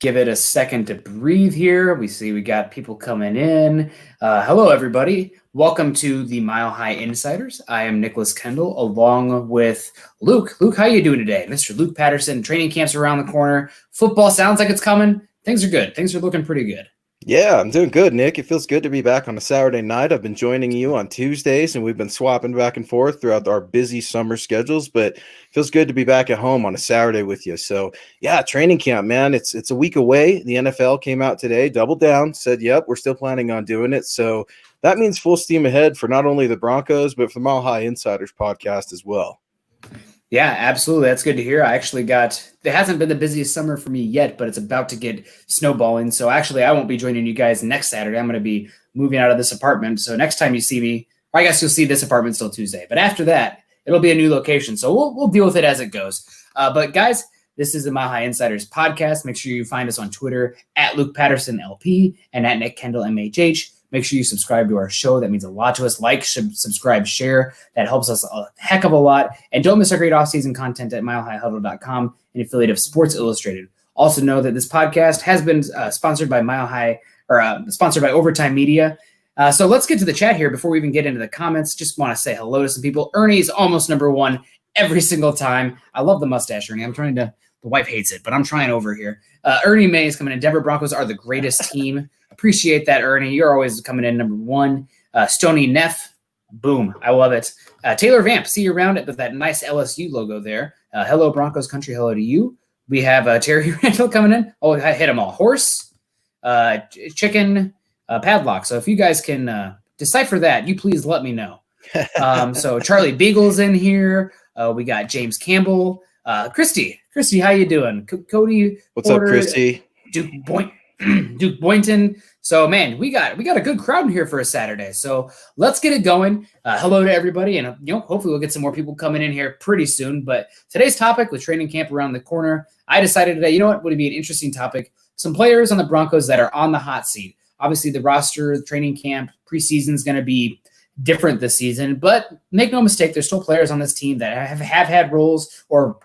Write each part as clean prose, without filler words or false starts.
give it a second to breathe here. We see we got people coming in. Hello, everybody. Welcome to the Mile High Insiders. I am Nicholas Kendell, along with Luke. Luke, how you doing today? Mr. Luke Patterson. Training camp's around the corner. Football sounds like it's coming. Things are good. Things are looking pretty good. Yeah, I'm doing good, Nick. It feels good to be back on a Saturday night. I've been joining you on Tuesdays, and we've been swapping back and forth throughout our busy summer schedules, but it feels good to be back at home on a Saturday with you. So, yeah, training camp, man. It's a week away. The NFL came out today, doubled down, said, yep, we're still planning on doing it. So that means full steam ahead for not only the Broncos, but for the Mile High Insiders podcast as well. Yeah, absolutely. That's good to hear. I actually it hasn't been the busiest summer for me yet, but it's about to get snowballing. So actually, I won't be joining you guys next Saturday. I'm going to be moving out of this apartment. So next time you see me, or I guess you'll see this apartment still Tuesday. But after that, it'll be a new location. So we'll deal with it as it goes. But guys, this is the Mile High Insiders podcast. Make sure you find us on Twitter at Luke Patterson LP and at Nick Kendell MHH. Make sure you subscribe to our show. That means a lot to us. Like, subscribe, share. That helps us a heck of a lot. And don't miss our great off-season content at milehighhuddle.com, an affiliate of Sports Illustrated. Also know that this podcast has been sponsored by sponsored by Overtime Media. So let's get to the chat here before we even get into the comments. Just want to say hello to some people. Ernie's almost number one every single time. I love the mustache, Ernie. The wife hates it, but I'm trying over here. Ernie May is coming in. Denver Broncos are the greatest team. Appreciate that, Ernie. You're always coming in number one. Stony Neff, boom. I love it. Taylor Vamp, see you around it with that nice LSU logo there. Hello, Broncos country. Hello to you. We have Terry Randall coming in. Oh, I hit them all. Horse, chicken, padlock. So if you guys can decipher that, you please let me know. So Charlie Beagle's in here. We got James Campbell. Christy, how you doing? Cody. What's Porter, up, Christy? Duke Boynton. So, man, we got a good crowd in here for a Saturday. So let's get it going. Hello to everybody, and hopefully we'll get some more people coming in here pretty soon. But today's topic with training camp around the corner, I decided today, would it be an interesting topic? Some players on the Broncos that are on the hot seat. Obviously, the roster, the training camp, preseason is going to be different this season. But make no mistake, there's still players on this team that have had roles, or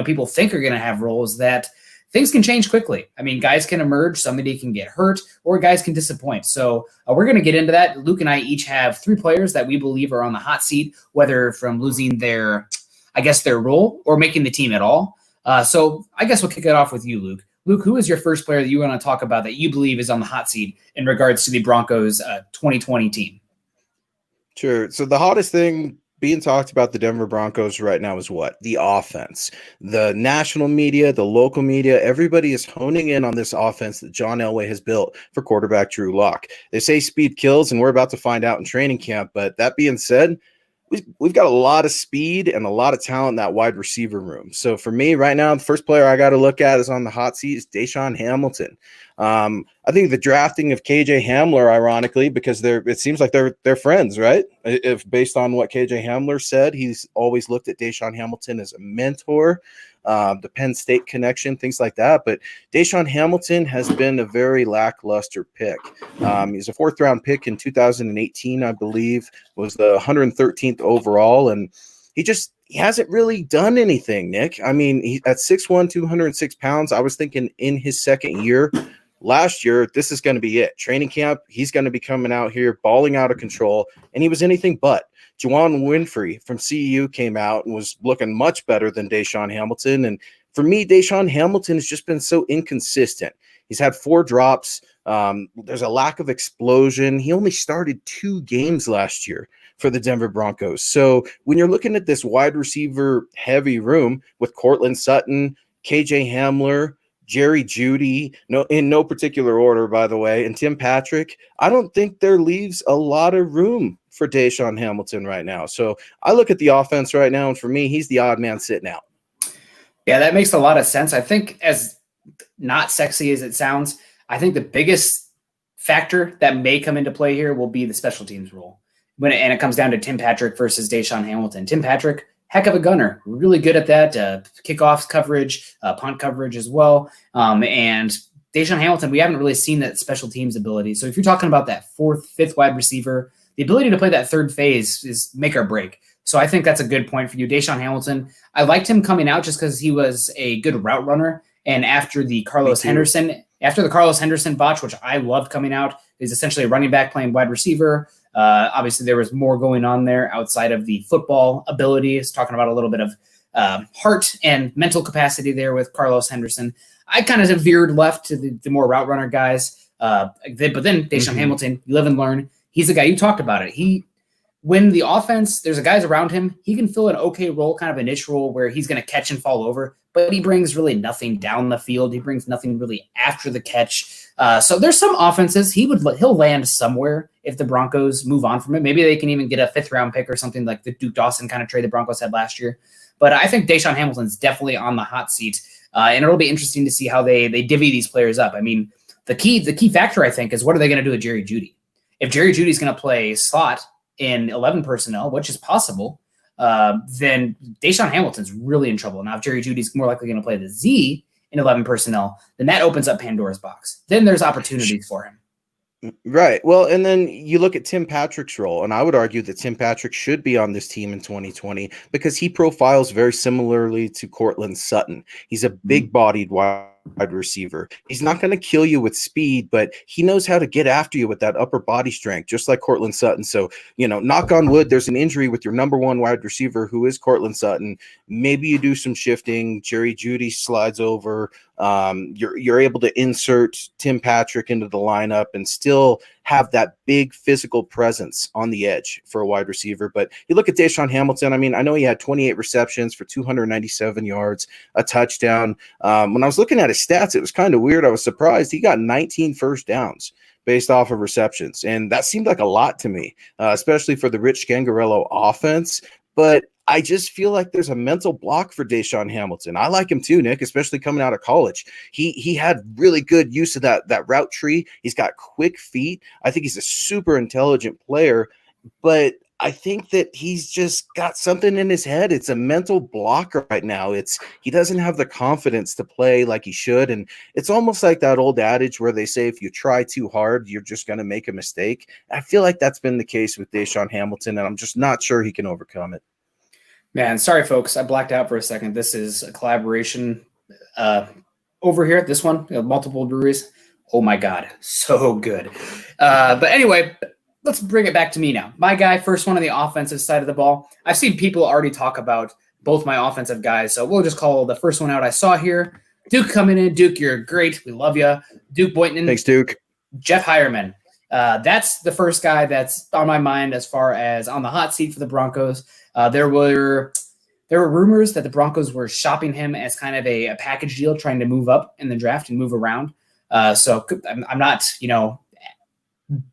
people think are going to have roles that things can change quickly. I mean, guys can emerge, somebody can get hurt, or guys can disappoint. So we're going to get into that. Luke and I each have three players that we believe are on the hot seat, whether from losing their role or making the team at all. So I guess we'll kick it off with you, Luke. Luke, who is your first player that you want to talk about that you believe is on the hot seat in regards to the Broncos 2020 team? Sure. So the hottest thing being talked about the Denver Broncos right now is what? The offense. The national media, the local media, everybody is honing in on this offense that John Elway has built for quarterback Drew Lock. They say speed kills, and we're about to find out in training camp. But that being said, we've got a lot of speed and a lot of talent in that wide receiver room. So for me right now, the first player I got to look at is on the hot seat is DaeSean Hamilton. I think the drafting of KJ Hamler, ironically, because it seems like they're friends, right? If based on what KJ Hamler said, he's always looked at DaeSean Hamilton as a mentor, the Penn State connection, things like that. But DaeSean Hamilton has been a very lackluster pick. He's a fourth-round pick in 2018, I believe, was the 113th overall, and he hasn't really done anything, Nick. I mean, at 6'1", 206 pounds, I was thinking in his second year, last year, this is going to be it. Training camp, he's going to be coming out here, balling out of control, and he was anything but. Juwan Winfrey from CEU came out and was looking much better than DaeSean Hamilton. And for me, DaeSean Hamilton has just been so inconsistent. He's had 4 drops. There's a lack of explosion. He only started 2 games last year for the Denver Broncos. So when you're looking at this wide receiver heavy room with Cortland Sutton, KJ Hamler, Jerry Jeudy, in no particular order, by the way, and Tim Patrick, I don't think there leaves a lot of room for DaeSean Hamilton right now. So I look at the offense right now, and for me, he's the odd man sitting out. Yeah, that makes a lot of sense. I think, as not sexy as it sounds, I think the biggest factor that may come into play here will be the special teams role. And it comes down to Tim Patrick versus DaeSean Hamilton. Tim Patrick, heck of a gunner, really good at that, kickoff coverage, punt coverage as well. And DaeSean Hamilton, we haven't really seen that special teams ability. So if you're talking about that 4th, 5th wide receiver, the ability to play that third phase is make or break. So I think that's a good point for you. DaeSean Hamilton, I liked him coming out just because he was a good route runner And after the Carlos Henderson botch, which I loved coming out, is essentially a running back playing wide receiver. Obviously, there was more going on there outside of the football abilities, talking about a little bit of heart and mental capacity there with Carlos Henderson. I kind of veered left to the more route runner guys. But then Deshaun Hamilton, you live and learn. He's the guy, you talked about it. When the offense, there's a guys around him, he can fill an okay role, kind of a niche role where he's going to catch and fall over, but he brings really nothing down the field. He brings nothing really after the catch. So there's some offenses he'll land somewhere if the Broncos move on from it. Maybe they can even get a 5th round pick or something like the Duke Dawson kind of trade the Broncos had last year. But I think Deshaun Hamilton's definitely on the hot seat, and it'll be interesting to see how they divvy these players up. I mean, the key factor I think is what are they going to do with Jerry Jeudy? If Jerry Judy's going to play slot in 11 personnel, which is possible, then Deshaun Hamilton's really in trouble. Now, if Jerry Judy's more likely going to play the Z in 11 personnel, then that opens up Pandora's box. Then there's opportunities for him. Right. Well, and then you look at Tim Patrick's role, and I would argue that Tim Patrick should be on this team in 2020 because he profiles very similarly to Cortland Sutton. He's a big-bodied wide receiver. He's not going to kill you with speed, but he knows how to get after you with that upper body strength, just like Cortland Sutton. So, knock on wood, there's an injury with your number one wide receiver, who is Cortland Sutton. Maybe you do some shifting. Jerry Jeudy slides over. You're able to insert Tim Patrick into the lineup and still have that big physical presence on the edge for a wide receiver. But you look at Deshaun Hamilton. I mean, I know he had 28 receptions for 297 yards, a touchdown. When I was looking at his stats, it was kind of weird. I was surprised. He got 19 first downs based off of receptions. And that seemed like a lot to me, especially for the Rich Scangarello offense. But I just feel like there's a mental block for Deshaun Hamilton. I like him too, Nick, especially coming out of college. He had really good use of that route tree. He's got quick feet. I think he's a super intelligent player, but I think that he's just got something in his head. It's a mental blocker right now. He doesn't have the confidence to play like he should. And it's almost like that old adage where they say, if you try too hard, you're just going to make a mistake. I feel like that's been the case with Deshaun Hamilton, and I'm just not sure he can overcome it. Man, sorry, folks. I blacked out for a second. This is a collaboration over here. This one, multiple breweries. Oh, my God. So good. But anyway, let's bring it back to me now. My guy, first one on the offensive side of the ball. I've seen people already talk about both my offensive guys, so we'll just call the first one out I saw here. Duke coming in. Duke, you're great. We love you. Duke Boynton. Thanks, Duke. Jeff Hireman. That's the first guy that's on my mind as far as on the hot seat for the Broncos. There were rumors that the Broncos were shopping him as kind of a package deal, trying to move up in the draft and move around. So I'm not,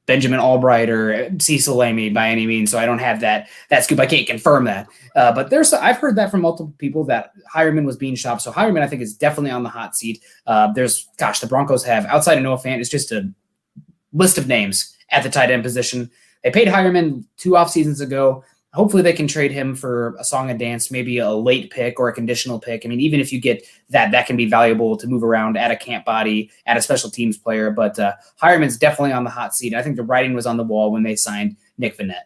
Benjamin Albright or Cecil Lamey by any means, so I don't have that scoop. I can't confirm that. But I've heard that from multiple people that Hireman was being shopped. So Hireman, I think, is definitely on the hot seat. The Broncos have, outside of Noah Fant, it's just a list of names at the tight end position. They paid Hireman 2 off seasons ago. Hopefully they can trade him for a song and dance, maybe a late pick or a conditional pick. I mean, even if you get that can be valuable to move around at a camp body, at a special teams player. But Hireman's definitely on the hot seat. I think the writing was on the wall when they signed Nick Vannett.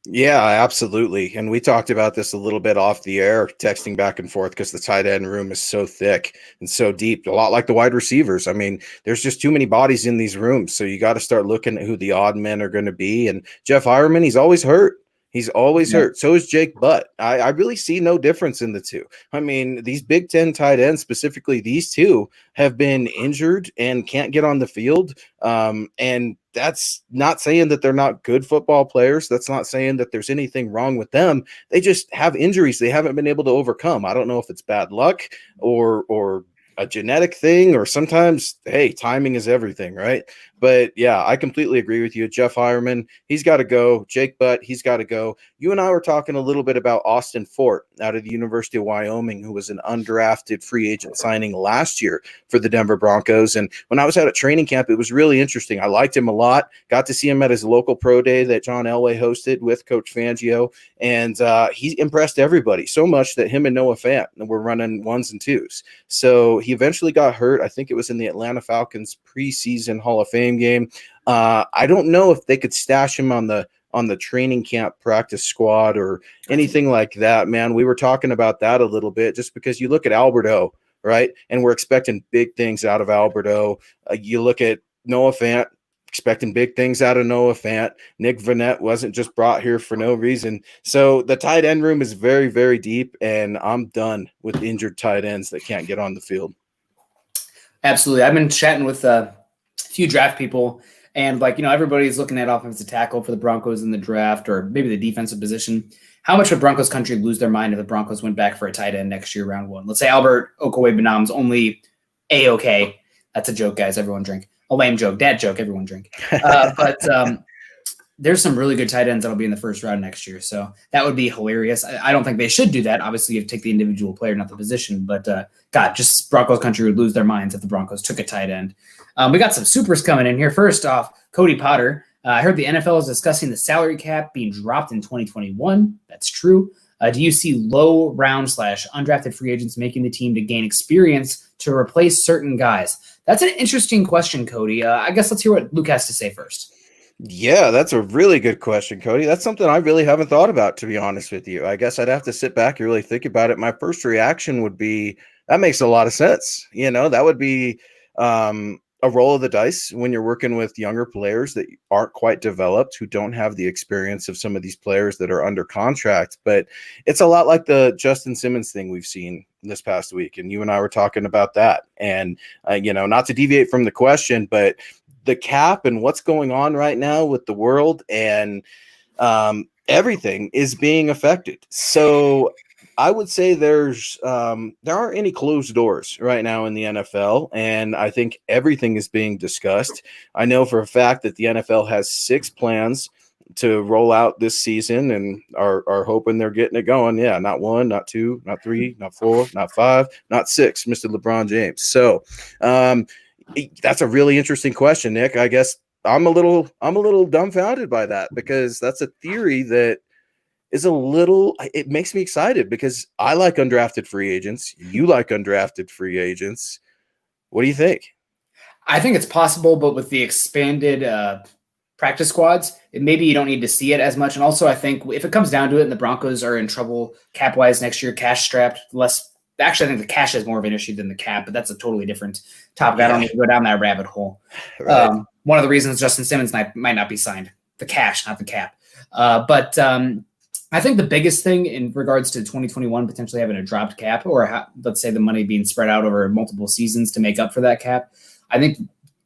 Yeah, absolutely. And we talked about this a little bit off the air, texting back and forth, because the tight end room is so thick and so deep, a lot like the wide receivers. I mean, there's just too many bodies in these rooms. So you got to start looking at who the odd men are going to be. And Jeff Hireman, he's always hurt. He's always hurt. So is Jake Butt. I really see no difference in the two. I mean, these Big Ten tight ends, specifically these two, have been injured and can't get on the field. And that's not saying that they're not good football players. That's not saying that there's anything wrong with them. They just have injuries they haven't been able to overcome. I don't know if it's bad luck or a genetic thing, or sometimes, hey, timing is everything, right? But yeah, I completely agree with you. Jeff Hireman, he's got to go. Jake Butt, he's got to go. You and I were talking a little bit about Austin Fort out of the University of Wyoming, who was an undrafted free agent signing last year for the Denver Broncos. And when I was out at training camp, it was really interesting. I liked him a lot. Got to see him at his local pro day that John Elway hosted with Coach Fangio. And he impressed everybody so much that him and Noah Fant were running 1s and 2s. So he eventually got hurt. I think it was in the Atlanta Falcons preseason Hall of Fame game. I don't know if they could stash him on the training camp practice squad or anything like that, man. We were talking about that a little bit, just because you look at Alberto, right? And we're expecting big things out of Alberto. You look at Noah Fant, expecting big things out of Noah Fant. Nick Vannett wasn't just brought here for no reason. So the tight end room is very, very deep, and I'm done with injured tight ends that can't get on the field. Absolutely. I've been chatting with a few draft people, and everybody's looking at offensive tackle for the Broncos in the draft, or maybe the defensive position. How much would Broncos country lose their mind if the Broncos went back for a tight end next year, round 1? Let's say Albert Okwuegbunam's only A-okay. That's a joke, guys. Everyone drink. A lame joke, dad joke, everyone drink. But there's some really good tight ends that'll be in the first round next year. So that would be hilarious. I don't think they should do that. Obviously, you have to take the individual player, not the position. But, God, just Broncos country would lose their minds if the Broncos took a tight end. We got some supers coming in here. First off, Cody Potter. I heard the NFL is discussing the salary cap being dropped in 2021. That's true. Do you see low round / undrafted free agents making the team to gain experience to replace certain guys? That's an interesting question, Cody. I guess let's hear what Luke has to say first. Yeah, that's a really good question, Cody. That's something I really haven't thought about, to be honest with you. I guess I'd have to sit back and really think about it. My first reaction would be, that makes a lot of sense. That would be a roll of the dice when you're working with younger players that aren't quite developed, who don't have the experience of some of these players that are under contract. But it's a lot like the Justin Simmons thing we've seen this past week. And you and I were talking about that. And, not to deviate from the question, but the cap and what's going on right now with the world and everything is being affected. So I would say there aren't any closed doors right now in the NFL, and I think everything is being discussed. I know for a fact that the NFL has 6 plans to roll out this season and are hoping they're getting it going. Yeah, not 1, not 2, not 3, not 4, not 5, not 6, Mr. LeBron James. So that's a really interesting question, Nick. I guess I'm a little dumbfounded by that, because that's a theory that is it makes me excited, because I like undrafted free agents. You like undrafted free agents. What do you think? I think it's possible, but with the expanded practice squads, maybe you don't need to see it as much. And also, I think if it comes down to it and the Broncos are in trouble cap-wise next year, cash strapped, actually, I think the cash is more of an issue than the cap, but that's a totally different topic. Yeah. I don't need to go down that rabbit hole. Right. One of the reasons Justin Simmons might not be signed, the cash, not the cap. But I think the biggest thing in regards to 2021 potentially having a dropped cap, or let's say the money being spread out over multiple seasons to make up for that cap, I think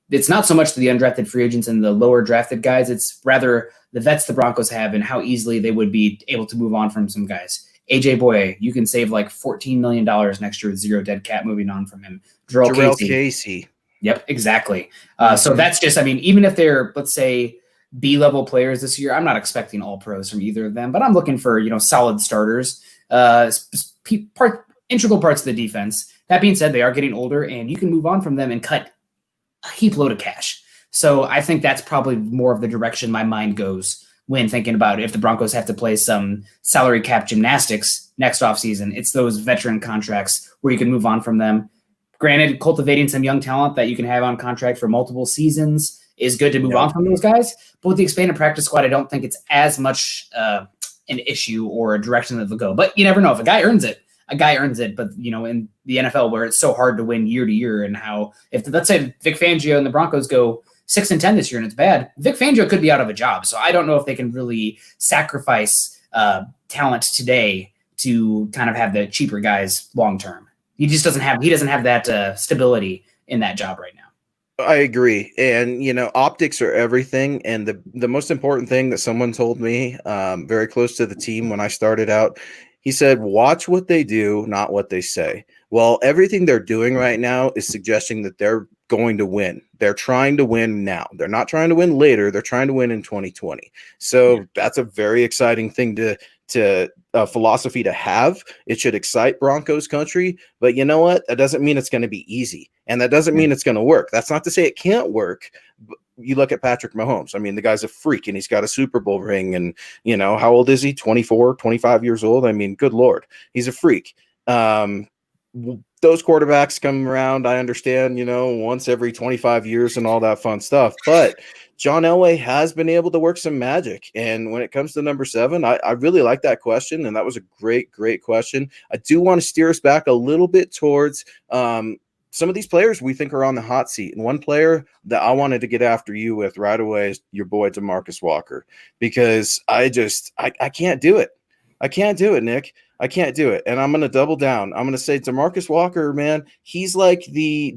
it's not so much the undrafted free agents and the lower drafted guys. It's rather the vets the Broncos have and how easily they would be able to move on from some guys. AJ Boye, you can save like $14 million next year with 0 dead cap moving on from him. Jewell Casey. Yep, exactly. So that's just, even if they're, let's say, B-level players this year, I'm not expecting all pros from either of them, but I'm looking for, solid starters, integral parts of the defense. That being said, they are getting older, and you can move on from them and cut a heap load of cash. So I think that's probably more of the direction my mind goes when thinking about if the Broncos have to play some salary cap gymnastics next offseason. It's those veteran contracts where you can move on from them. Granted, cultivating some young talent that you can have on contract for multiple seasons is good to move on from those guys. But with the expanded practice squad, I don't think it's as much an issue or a direction that they'll go. But you never know. If a guy earns it, But, in the NFL where it's so hard to win year to year, and how if, let's say, Vic Fangio and the Broncos go 6-10 this year and it's bad, Vic Fangio could be out of a job. So I don't know if they can really sacrifice talent today to kind of have the cheaper guys long term. He doesn't have that stability in that job right now. I agree. And, optics are everything. And the most important thing that someone told me very close to the team when I started out, he said, watch what they do, not what they say. Well, everything they're doing right now is suggesting that they're going to win. They're trying to win now. They're not trying to win later. They're trying to win in 2020. So that's a very exciting thing to philosophy to have. It should excite Broncos country, but you know what? That doesn't mean it's going to be easy, and that doesn't mean it's going to work. That's not to say it can't work. You look at Patrick Mahomes. The guy's a freak, and he's got a Super Bowl ring, and how old is he? 24, 25 years old. Good Lord, he's a freak. those quarterbacks come around, I understand, once every 25 years and all that fun stuff. But John Elway has been able to work some magic. And when it comes to number 7, I really like that question. And that was a great, great question. I do want to steer us back a little bit towards some of these players we think are on the hot seat. And one player that I wanted to get after you with right away is your boy, DeMarcus Walker, because I can't do it. I can't do it, Nick. I can't do it. And I'm going to double down. I'm going to say DeMarcus Walker, man, he's like the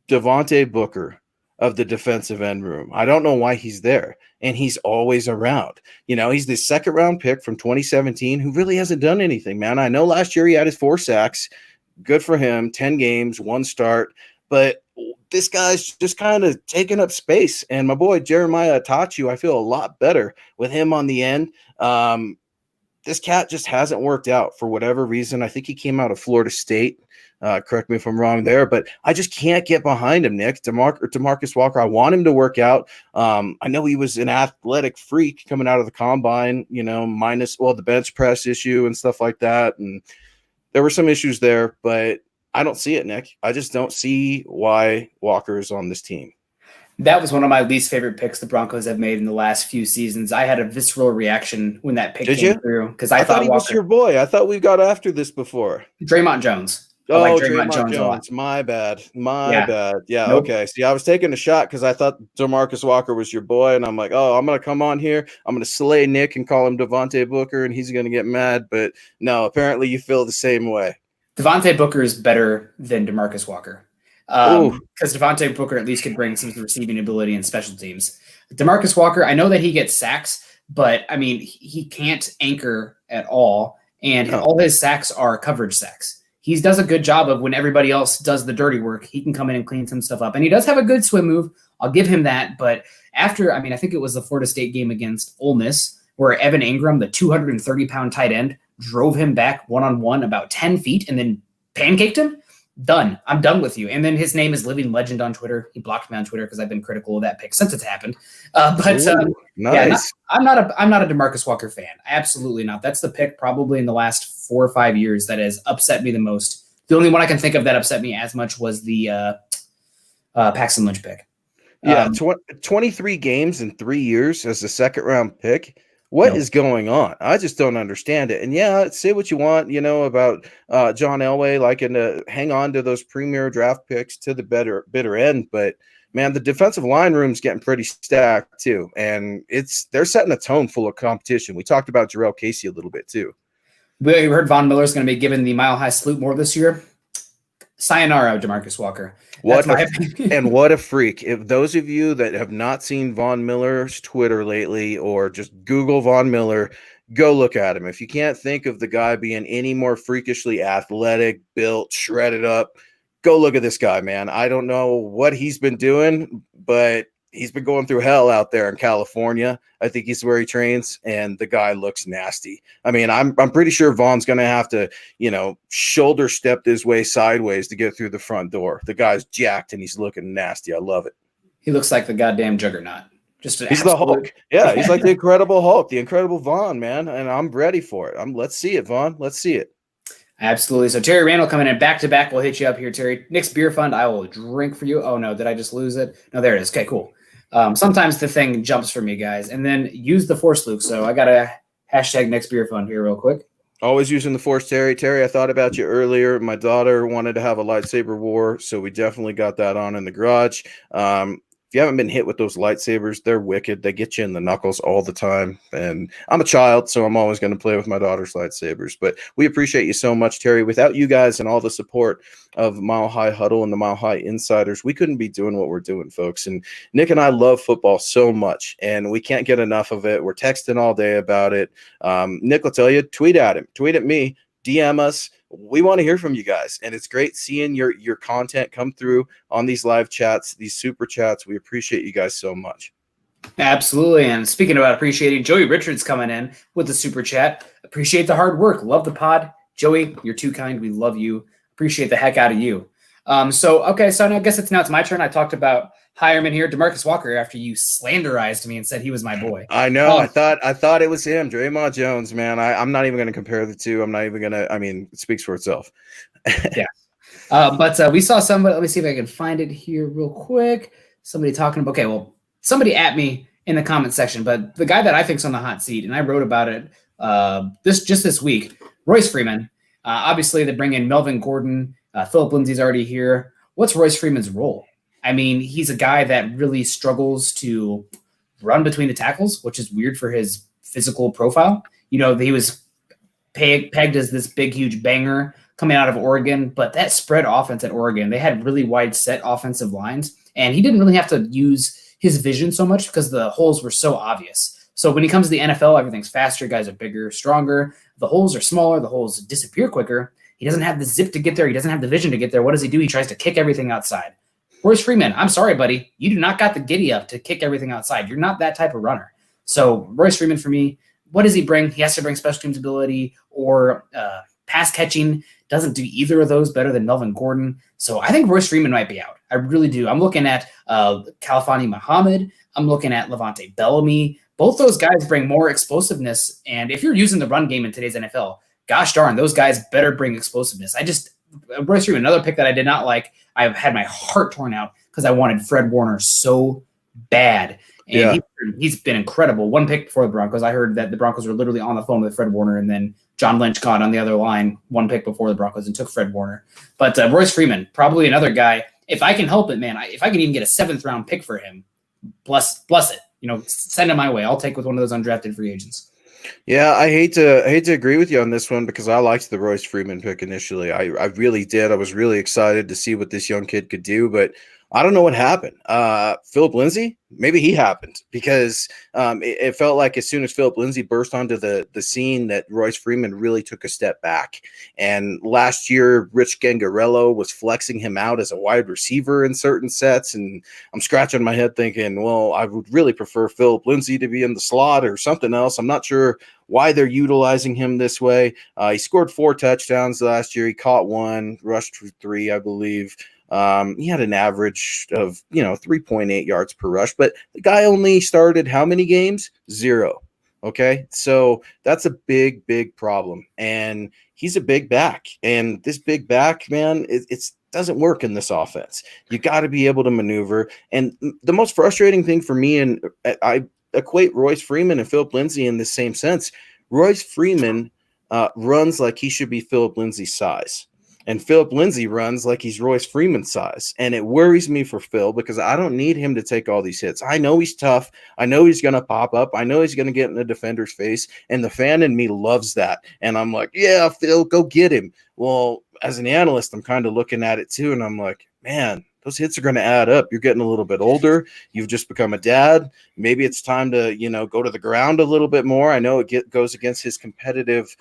Devontae Booker of the defensive end room. I don't know why he's there, and he's always around. He's the second round pick from 2017 who really hasn't done anything, man. I know last year he had his 4 sacks. Good for him. 10 games, 1 start. But this guy's just kind of taking up space. And my boy Jeremiah Atachu, I feel a lot better with him on the end. This cat just hasn't worked out for whatever reason. I think he came out of Florida State. Correct me if I'm wrong there, but I just can't get behind him, Nick. DeMarcus Walker, I want him to work out. I know he was an athletic freak coming out of the combine, minus the bench press issue and stuff like that. And there were some issues there, but I don't see it, Nick. I just don't see why Walker is on this team. That was one of my least favorite picks the Broncos have made in the last few seasons. I had a visceral reaction when that pick came through because I thought he was your boy. I thought we got after this before. Draymond Jones. Draymond Jones. My bad. Bad. Yeah, nope. Okay. See, I was taking a shot because I thought DeMarcus Walker was your boy, and I'm like, I'm going to come on here. I'm going to slay Nick and call him Devontae Booker, and he's going to get mad. But no, apparently you feel the same way. Devontae Booker is better than DeMarcus Walker. Because Devontae Booker at least could bring some receiving ability and special teams. DeMarcus Walker, I know that he gets sacks, but I mean, he can't anchor at all. And all his sacks are coverage sacks. He does a good job of when everybody else does the dirty work, he can come in and clean some stuff up. And he does have a good swim move. I'll give him that. But I think it was the Florida State game against Ole Miss where Evan Ingram, the 230-pound tight end, drove him back one-on-one about 10 feet and then pancaked him. Done. I'm done with you. And then his name is Living Legend on Twitter. He blocked me on Twitter because I've been critical of that pick since it's happened. Nice. Yeah, I'm not a DeMarcus Walker fan. Absolutely not. That's the pick probably in the last 4 or 5 years that has upset me the most. The only one I can think of that upset me as much was the Paxton Lynch pick. Yeah, 23 games in 3 years as a second round pick. What is going on? I just don't understand it. And yeah, say what you want, about John Elway liking to hang on to those premier draft picks to the bitter end. But man, the defensive line room's getting pretty stacked too. And they're setting a tone full of competition. We talked about Jewell Casey a little bit too. We heard Von Miller's going to be given the Mile High Salute more this year. Sayonara, DeMarcus Walker. What a freak. If those of you that have not seen Von Miller's Twitter lately or just Google Von Miller, go look at him. If you can't think of the guy being any more freakishly athletic, built, shredded up, go look at this guy, man. I don't know what he's been doing, but he's been going through hell out there in California. I think he's where he trains, and the guy looks nasty. I mean, I'm pretty sure Vaughn's going to have to, shoulder step his way sideways to get through the front door. The guy's jacked, and he's looking nasty. I love it. He looks like the goddamn juggernaut. He's the Hulk. Yeah, he's like the Incredible Hulk, the Incredible Vaughn, man, and I'm ready for it. Let's see it, Vaughn. Let's see it. Absolutely. So Terry Randall coming in back-to-back. We'll hit you up here, Terry. Nick's Beer Fund, I will drink for you. Oh, no, did I just lose it? No, there it is. Okay, cool. Sometimes the thing jumps for me, guys. And then use the Force, Luke. So I got a hashtag Nick's Beer Fund here real quick. Always using the Force, Terry. Terry, I thought about you earlier. My daughter wanted to have a lightsaber war, so we definitely got that on in the garage. If you haven't been hit with those lightsabers, they're wicked. They get you in the knuckles all the time. And I'm a child, so I'm always going to play with my daughter's lightsabers. But we appreciate you so much, Terry. Without you guys and all the support of Mile High Huddle and the Mile High Insiders, we couldn't be doing what we're doing, folks. And Nick and I love football so much, and we can't get enough of it. We're texting all day about it. Nick will tell you, tweet at him, tweet at me, DM us. We want to hear from you guys, and it's great seeing your content come through on these live chats, these super chats. We appreciate you guys so much. Absolutely. And speaking about appreciating, Joey Richards coming in with the super chat. Appreciate the hard work. Love the pod. Joey, you're too kind. We love you. Appreciate the heck out of you. So I guess it's my turn. I talked about Hireman here, DeMarcus Walker, after you slanderized me and said he was my boy. I know. I thought it was him, Draymond Jones, man. I'm not even going to compare the two. I'm not even going to. I mean, it speaks for itself. Yeah. But we saw somebody. Let me see if I can find it here real quick. Somebody talking about. Okay, well, somebody at me in the comment section. But the guy that I think's on the hot seat, and I wrote about it this week. Royce Freeman. Obviously, they bring in Melvin Gordon. Philip Lindsay's already here. What's Royce Freeman's role? I mean, he's a guy that really struggles to run between the tackles, which is weird for his physical profile. You know, he was pegged as this big, huge banger coming out of Oregon, but that spread offense at Oregon, they had really wide set offensive lines, and he didn't really have to use his vision so much because the holes were so obvious. So when he comes to the NFL, everything's faster. Guys are bigger, stronger. The holes are smaller. The holes disappear quicker. He doesn't have the zip to get there. He doesn't have the vision to get there. What does he do? He tries to kick everything outside. Royce Freeman, I'm sorry, buddy. You do not got the giddy up to kick everything outside. You're not that type of runner. So Royce Freeman, for me, what does he bring? He has to bring special teams ability or pass catching. Doesn't do either of those better than Melvin Gordon. So I think Royce Freeman might be out. I really do. I'm looking at Callahan Muhammad. I'm looking at Levante Bellamy. Both those guys bring more explosiveness. And if you're using the run game in today's NFL, gosh darn, those guys better bring explosiveness. Royce Freeman, another pick that I did not like. I've had my heart torn out because I wanted Fred Warner so bad. And he's been incredible. One pick before the Broncos. I heard that the Broncos were literally on the phone with Fred Warner, and then John Lynch got on the other line one pick before the Broncos and took Fred Warner. But Royce Freeman, probably another guy. If I can help it, man, if I can even get a 7th round pick for him, bless it. You know, send him my way. I'll take with one of those undrafted free agents. Yeah, I hate to agree with you on this one because I liked the Royce Freeman pick initially. I really did. I was really excited to see what this young kid could do, but I don't know what happened. Philip Lindsay, maybe he happened because it felt like as soon as Philip Lindsay burst onto the scene that Royce Freeman really took a step back. And last year, Rich Gangarello was flexing him out as a wide receiver in certain sets. And I'm scratching my head thinking, well, I would really prefer Philip Lindsay to be in the slot or something else. I'm not sure why they're utilizing him this way. He scored 4 touchdowns last year. He caught 1, rushed for 3, I believe. He had an average of, 3.8 yards per rush, but the guy only started how many games? 0. Okay. So that's a big, big problem. And he's a big back, and this big back, man, it doesn't work in this offense. You got to be able to maneuver. And the most frustrating thing for me, and I equate Royce Freeman and Philip Lindsay in the same sense. Royce Freeman runs like he should be Philip Lindsay's size. And Philip Lindsay runs like he's Royce Freeman's size. And it worries me for Phil because I don't need him to take all these hits. I know he's tough. I know he's going to pop up. I know he's going to get in the defender's face. And the fan in me loves that. And I'm like, yeah, Phil, go get him. Well, as an analyst, I'm kind of looking at it too. And I'm like, man, those hits are going to add up. You're getting a little bit older. You've just become a dad. Maybe it's time to, go to the ground a little bit more. I know it goes against his competitive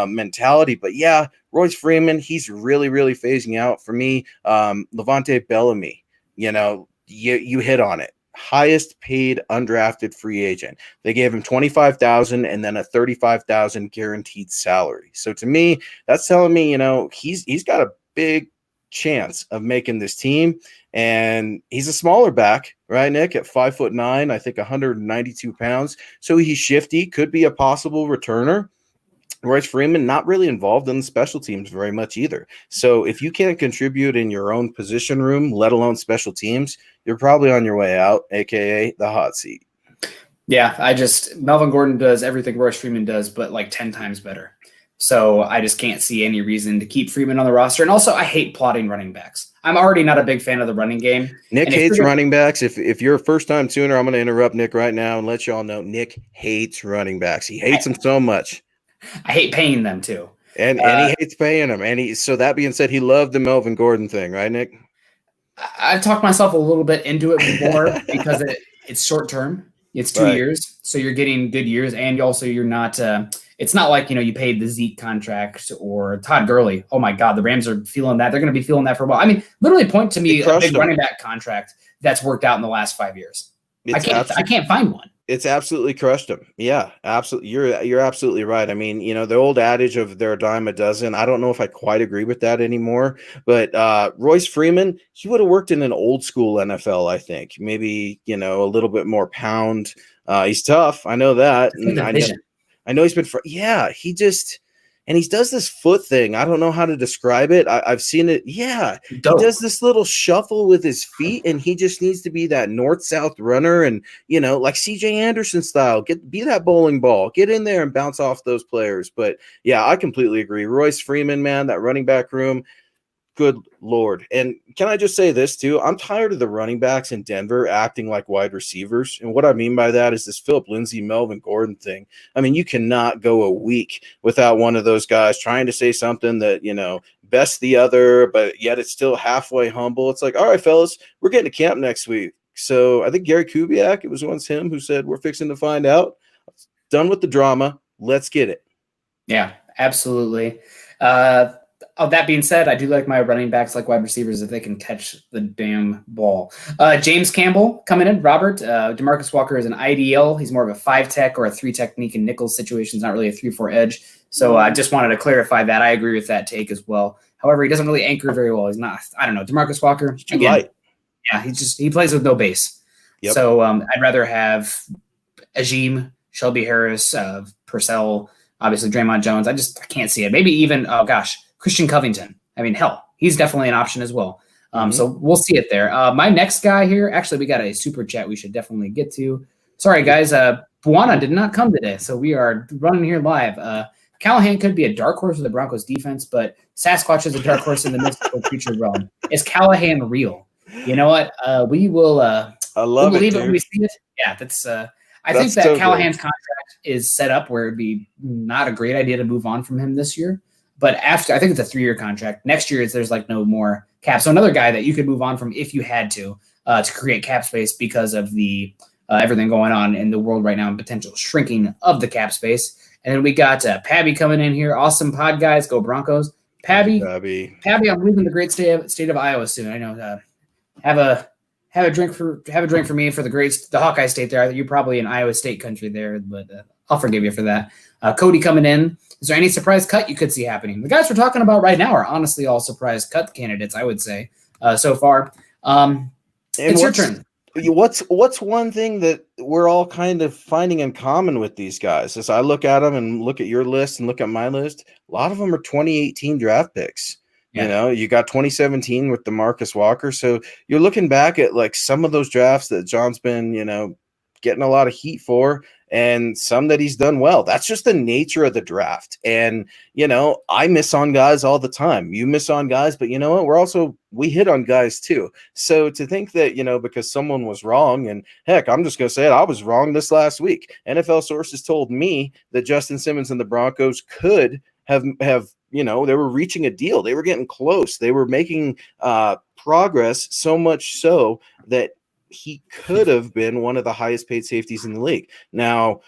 mentality, but yeah, Royce Freeman, he's really, really phasing out for me. Levante Bellamy, you hit on it. Highest paid undrafted free agent. They gave him $25,000 and then a $35,000 guaranteed salary. So to me, that's telling me, he's got a big chance of making this team, and he's a smaller back, right, Nick, at 5'9", I think 192 pounds. So he's shifty, could be a possible returner. Royce Freeman not really involved in the special teams very much either. So if you can't contribute in your own position room, let alone special teams, you're probably on your way out, aka the hot seat. Yeah, Melvin Gordon does everything Royce Freeman does, but like 10 times better. So I just can't see any reason to keep Freeman on the roster. And also, I hate plotting running backs. I'm already not a big fan of the running game. Nick hates running backs. If you're a first-time tuner, I'm going to interrupt Nick right now and let y'all know Nick hates running backs. He hates them so much. I hate paying them too. And he hates paying them. And so that being said, he loved the Melvin Gordon thing, right, Nick? I talked myself a little bit into it more because it's short-term. It's 2 years. So you're getting good years. And you're not it's not like, you paid the Zeke contract or Todd Gurley. Oh my God, the Rams are feeling that. They're going to be feeling that for a while. I mean, literally point to me a big running back contract that's worked out in the last 5 years. I can't find one. It's absolutely crushed him. Yeah, absolutely. You're absolutely right. I mean, the old adage of they're a dime a dozen. I don't know if I quite agree with that anymore. But Royce Freeman, he would have worked in an old school NFL, I think. Maybe, a little bit more pound. He's tough. I know that. And I know he's been. He just and he does this foot thing. I don't know how to describe it. I've seen it. Yeah, Dope. he does this little shuffle with his feet, and he just needs to be that north-south runner, and like CJ Anderson style. Be that bowling ball. Get in there and bounce off those players. But yeah, I completely agree. Royce Freeman, man, that running back room. Good Lord. And can I just say this too? I'm tired of the running backs in Denver acting like wide receivers. And what I mean by that is this Philip Lindsay, Melvin Gordon thing. I mean, you cannot go a week without one of those guys trying to say something that, best the other, but yet it's still halfway humble. It's like, all right, fellas, we're getting to camp next week. So I think Gary Kubiak, it was once him who said, we're fixing to find out. Done with the drama. Let's get it. Yeah, absolutely. That being said, I do like my running backs like wide receivers if they can catch the damn ball. James Campbell coming in. Robert, DeMarcus Walker is an IDL. He's more of a 5-tech or a 3-technique in nickel situations, not really a 3-4 edge. So I just wanted to clarify that. I agree with that take as well. However, he doesn't really anchor very well. He's not, I don't know, DeMarcus Walker. Again, light. Yeah, he plays with no base. Yep. So I'd rather have Ajim, Shelby Harris, Purcell, obviously Draymond Jones. I can't see it. Maybe even, Christian Covington. I mean, hell, he's definitely an option as well. So we'll see it there. My next guy here, actually, we got a super chat we should definitely get to. Sorry, guys. Buana did not come today, so we are running here live. Callahan could be a dark horse for the Broncos defense, but Sasquatch is a dark horse in the mystical creature realm. Is Callahan real? You know what? We will. I love we'll it, believe it when we see it. Yeah, I think that Callahan's contract is set up where it'd be not a great idea to move on from him this year. But after, I think it's a 3-year contract. Next year, there's like no more cap. So another guy that you could move on from if you had to create cap space because of the everything going on in the world right now and potential shrinking of the cap space. And then we got Pabby coming in here. Awesome pod, guys. Go Broncos. Pabby, I'm leaving the great state of Iowa soon. I know. Have a drink for me for the Hawkeye state there. You're probably in Iowa State country there, but I'll forgive you for that. Cody coming in. Is there any surprise cut you could see happening? The guys we're talking about right now are honestly all surprise cut candidates, I would say, so far. It's your turn. What's one thing that we're all kind of finding in common with these guys? As I look at them and look at your list and look at my list, a lot of them are 2018 draft picks. Yeah. You got 2017 with DeMarcus Walker. So you're looking back at like some of those drafts that John's been, getting a lot of heat for, and some that he's done well. That's just the nature of the draft. And, I miss on guys all the time. You miss on guys, but you know what? We hit on guys too. So to think that, because someone was wrong, and heck, I'm just going to say it, I was wrong this last week. NFL sources told me that Justin Simmons and the Broncos could have they were reaching a deal. They were getting close. They were making progress, so much so that he could have been one of the highest paid safeties in the league. Now,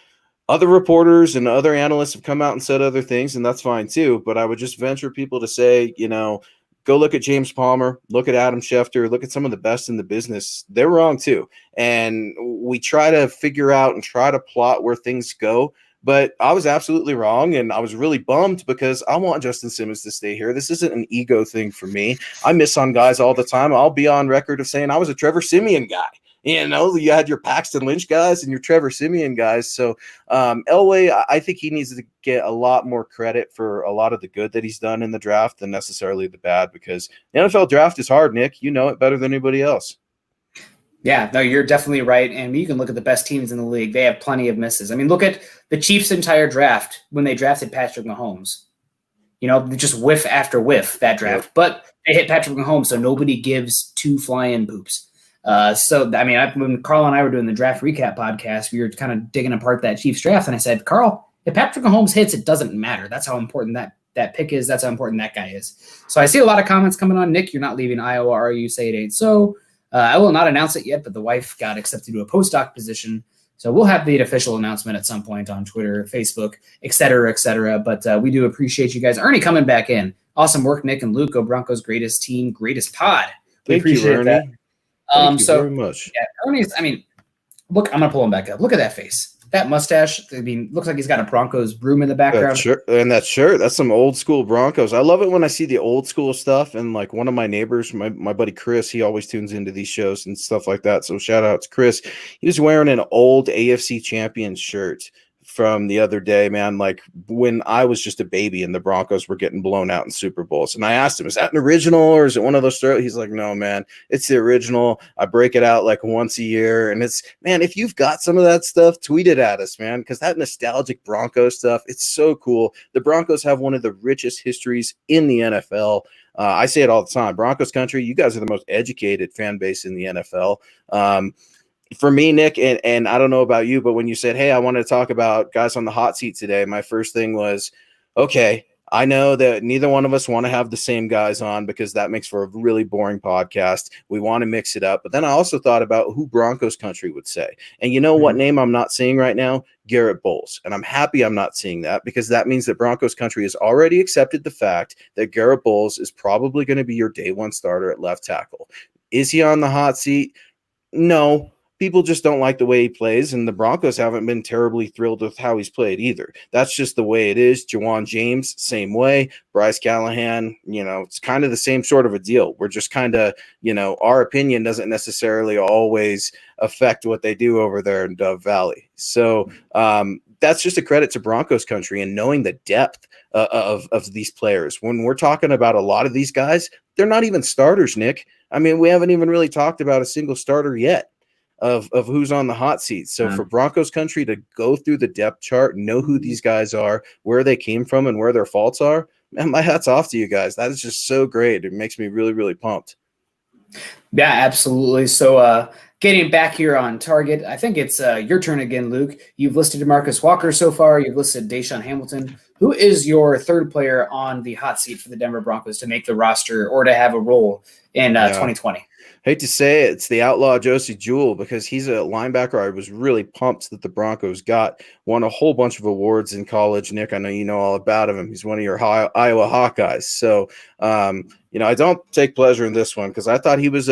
other reporters and other analysts have come out and said other things, and that's fine too. But I would just venture people to say, go look at James Palmer, look at Adam Schefter, look at some of the best in the business. They're wrong too. And we try to figure out and try to plot where things go. But I was absolutely wrong, and I was really bummed because I want Justin Simmons to stay here. This isn't an ego thing for me. I miss on guys all the time. I'll be on record of saying I was a Trevor Siemian guy. You had your Paxton Lynch guys and your Trevor Siemian guys. So Elway, I think he needs to get a lot more credit for a lot of the good that he's done in the draft than necessarily the bad, because the NFL draft is hard, Nick. You know it better than anybody else. Yeah, no, you're definitely right. And you can look at the best teams in the league. They have plenty of misses. I mean, look at the Chiefs' entire draft when they drafted Patrick Mahomes. Just whiff after whiff that draft. Yep. But they hit Patrick Mahomes, so nobody gives two flying poops. When Carl and I were doing the draft recap podcast, we were kind of digging apart that Chiefs draft. And I said, Carl, if Patrick Mahomes hits, it doesn't matter. That's how important that pick is. That's how important that guy is. So I see a lot of comments coming on. Nick, you're not leaving Iowa, are you? Say it ain't so. I will not announce it yet, but the wife got accepted to a postdoc position. So we'll have the official announcement at some point on Twitter, Facebook, et cetera, et cetera. But we do appreciate you guys. Ernie coming back in. Awesome work, Nick and Luke. Go Broncos, greatest team, greatest pod. We appreciate Ernie. that. Thank you very much. Yeah, Ernie's, look, I'm going to pull him back up. Look at that face. That mustache, looks like he's got a Broncos broom in the background. That shirt, that's some old school Broncos. I love it when I see the old school stuff. And like one of my neighbors, my buddy Chris, he always tunes into these shows and stuff like that. So shout out to Chris. He was wearing an old AFC champion shirt from the other day, man, like when I was just a baby and the Broncos were getting blown out in Super Bowls. And I asked him, is that an original or is it one of those stories? He's like, no, man, it's the original. I break it out like once a year. And it's, man, if you've got some of that stuff, tweet it at us, man, because that nostalgic Broncos stuff, it's so cool. The Broncos have one of the richest histories in the NFL. I say it all the time, Broncos country, you guys are the most educated fan base in the NFL. For me, Nick, and I don't know about you, but when you said, hey, I wanted to talk about guys on the hot seat today, my first thing was, okay, I know that neither one of us want to have the same guys on because that makes for a really boring podcast. We want to mix it up. But then I also thought about who Broncos country would say. And you know what name I'm not seeing right now? Garrett Bowles. And I'm happy I'm not seeing that because that means that Broncos country has already accepted the fact that Garrett Bowles is probably going to be your day one starter at left tackle. Is he on the hot seat? No. People just don't like the way he plays, and the Broncos haven't been terribly thrilled with how he's played either. That's just the way it is. Juwan James, same way. Bryce Callahan, it's kind of the same sort of a deal. We're just kind of, our opinion doesn't necessarily always affect what they do over there in Dove Valley. So that's just a credit to Broncos country and knowing the depth of these players. When we're talking about a lot of these guys, they're not even starters, Nick. I mean, we haven't even really talked about a single starter yet of who's on the hot seat. So for Broncos country to go through the depth chart, know who these guys are, where they came from, and where their faults are, man, my hat's off to you guys. That is just so great. It makes me really, really pumped. Yeah, absolutely. So getting back here on target, I think it's your turn again, Luke. You've listed DeMarcus Walker so far. You've listed Deshaun Hamilton. Who is your third player on the hot seat for the Denver Broncos to make the roster or to have a role in 2020? Hate to say it, it's the outlaw Josie Jewell because he's a linebacker I was really pumped that the Broncos got. Won a whole bunch of awards in college. Nick, I know you know all about him. He's one of your Iowa Hawkeyes. So, I don't take pleasure in this one because I thought he was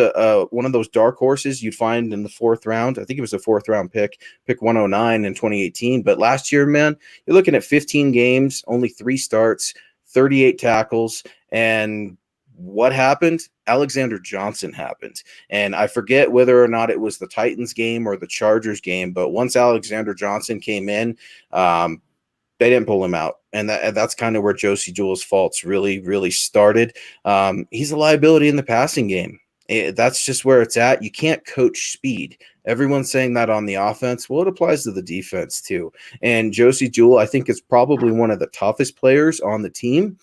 one of those dark horses you'd find in the fourth round. I think he was a fourth round pick 109 in 2018. But last year, man, you're looking at 15 games, only 3 starts, 38 tackles, and what happened? Alexander Johnson happened. And I forget whether or not it was the Titans game or the Chargers game, but once Alexander Johnson came in, they didn't pull him out. And that's kind of where Josie Jewell's faults really, really started. He's a liability in the passing game. That's just where it's at. You can't coach speed. Everyone's saying that on the offense. Well, it applies to the defense too. And Josie Jewell, I think, is probably one of the toughest players on the team.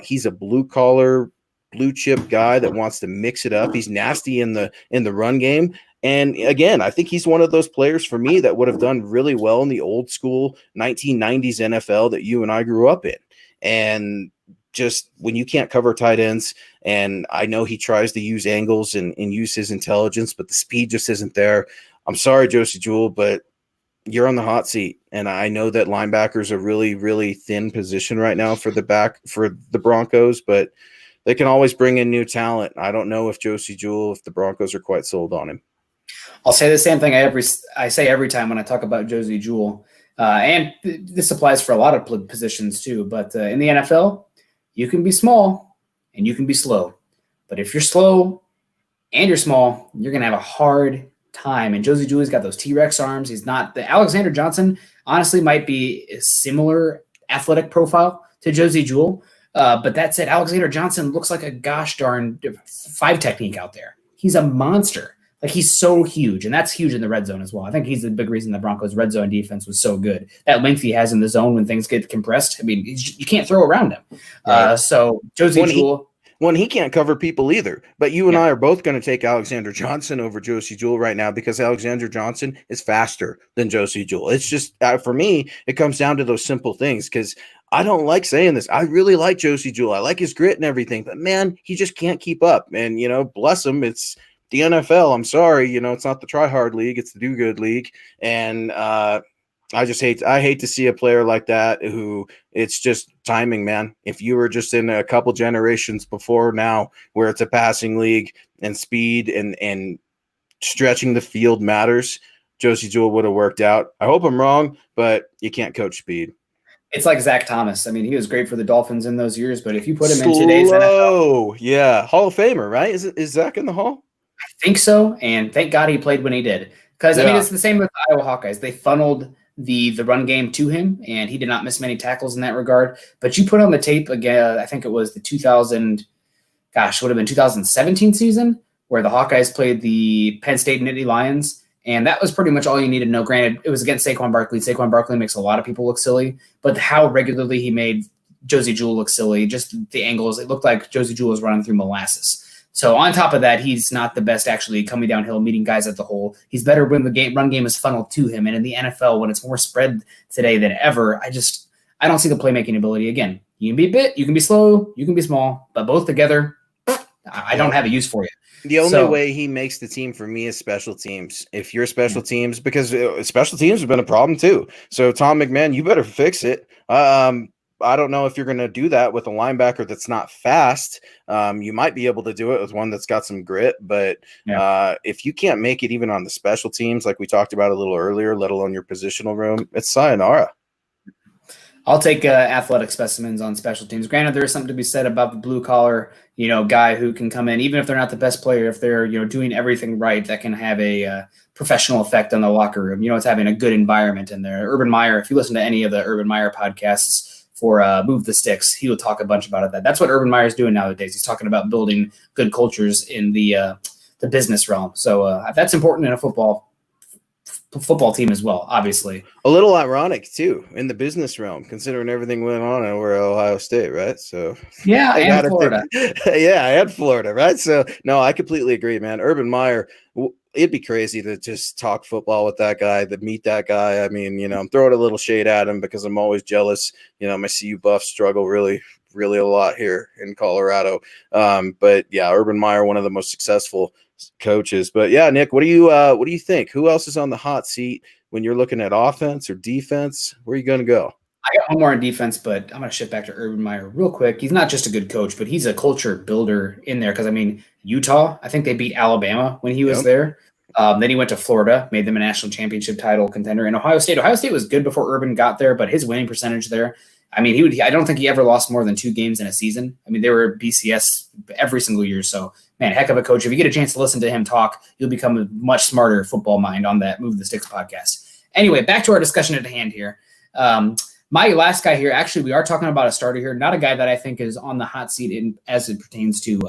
He's a blue-collar, blue-chip guy that wants to mix it up. He's nasty in the run game. And again, I think he's one of those players for me that would have done really well in the old school 1990s NFL that you and I grew up in. And just when you can't cover tight ends, and I know he tries to use angles and use his intelligence, but the speed just isn't there. I'm sorry, Josie Jewell, but you're on the hot seat. And I know that linebacker is a really, really thin position right now for the Broncos, but they can always bring in new talent. I don't know if Josie Jewell, if the Broncos are quite sold on him. I'll say the same thing I say every time when I talk about Josie Jewell. And this applies for a lot of positions too. But in the NFL, you can be small and you can be slow. But if you're slow and you're small, you're going to have a hard time. And Josie Jewell's got those T-Rex arms. He's not – the Alexander Johnson honestly might be a similar athletic profile to Josie Jewell. But that said, Alexander Johnson looks like a gosh darn 5 technique out there. He's a monster. Like, he's so huge, and that's huge in the red zone as well. I think he's the big reason the Broncos' red zone defense was so good. That length he has in the zone when things get compressed, I mean, you can't throw around him. Right. So Josie Jewell. He can't cover people either. But you and I are both going to take Alexander Johnson over Josie Jewell right now because Alexander Johnson is faster than Josie Jewell. It's just, for me, it comes down to those simple things because I don't like saying this. I really like Josie Jewell. I like his grit and everything. But, man, he just can't keep up. And, bless him, it's the NFL. I'm sorry, it's not the try hard league, it's the do good league. And I hate to see a player like that who it's just timing, man. If you were just in a couple generations before now where it's a passing league and speed and stretching the field matters, Josie Jewell would have worked out. I hope I'm wrong, but you can't coach speed. It's like Zach Thomas. I mean, he was great for the Dolphins in those years, but if you put him in today's NFL. Yeah. Hall of Famer, right? Is Zach in the Hall? I think so, and thank God he played when he did. Because, I mean, it's the same with the Iowa Hawkeyes. They funneled the run game to him, and he did not miss many tackles in that regard. But you put on the tape again, I think it was the 2017 season where the Hawkeyes played the Penn State Nittany Lions, and that was pretty much all you needed to know. Granted, it was against Saquon Barkley. Saquon Barkley makes a lot of people look silly, but how regularly he made Josey Jewell look silly, just the angles, it looked like Josey Jewell was running through molasses. So on top of that, he's not the best actually coming downhill, meeting guys at the hole. He's better when the run game is funneled to him. And in the NFL, when it's more spread today than ever, I don't see the playmaking ability. Again, you can be big, you can be slow, you can be small, but both together, I don't have a use for you. The only way he makes the team for me is special teams. If you're special teams, because special teams have been a problem too. So Tom McMahon, you better fix it. I don't know if you're going to do that with a linebacker that's not fast. You might be able to do it with one that's got some grit, but if you can't make it even on the special teams, like we talked about a little earlier, let alone your positional room, it's sayonara. I'll take athletic specimens on special teams. Granted, there is something to be said about the blue collar, guy who can come in, even if they're not the best player, if they're, doing everything right, that can have a professional effect on the locker room. It's having a good environment in there. Urban Meyer, if you listen to any of the Urban Meyer podcasts for Move the Sticks, he will talk a bunch about that. That's what Urban Meyer is doing nowadays. He's talking about building good cultures in the business realm. So that's important in a football team as well, obviously. A little ironic too in the business realm, considering everything went on over Ohio State, right? So yeah, and Florida. And Florida, right? So no, I completely agree, man. Urban Meyer, it'd be crazy to just talk football with that guy, to meet that guy. I mean, I'm throwing a little shade at him because I'm always jealous. My CU Buffs struggle really a lot here in Colorado. But yeah, Urban Meyer, one of the most successful coaches. But yeah, Nick, what do you think? Who else is on the hot seat when you're looking at offense or defense? Where are you going to go? I got one more on defense, but I'm going to shift back to Urban Meyer real quick. He's not just a good coach, but he's a culture builder in there. Because Utah, I think they beat Alabama when he was there. Then he went to Florida, made them a national championship title contender. And Ohio State was good before Urban got there, but his winning percentage there, I don't think he ever lost more than 2 games in a season. They were BCS every single year. So, man, heck of a coach. If you get a chance to listen to him talk, you'll become a much smarter football mind on that Move the Sticks podcast. Anyway, back to our discussion at hand here. My last guy here, actually, we are talking about a starter here, not a guy that I think is on the hot seat as it pertains to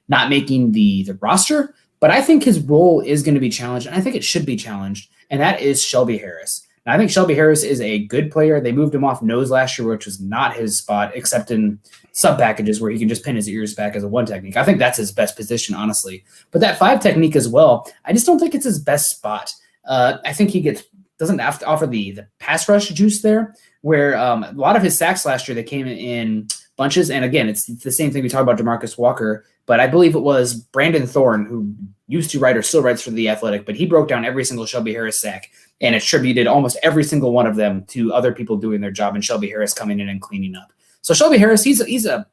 not making the roster, but I think his role is going to be challenged, and I think it should be challenged, and that is Shelby Harris. Now, I think Shelby Harris is a good player. They moved him off nose last year, which was not his spot, except in sub packages where he can just pin his ears back as a 1 technique. I think that's his best position, honestly. But that 5 technique as well, I just don't think it's his best spot. I think he doesn't have to offer the pass rush juice there, where a lot of his sacks last year, they came in bunches. And again, it's the same thing we talk about DeMarcus Walker, but I believe it was Brandon Thorne, who used to write or still writes for The Athletic, but he broke down every single Shelby Harris sack and attributed almost every single one of them to other people doing their job and Shelby Harris coming in and cleaning up. So Shelby Harris, he's an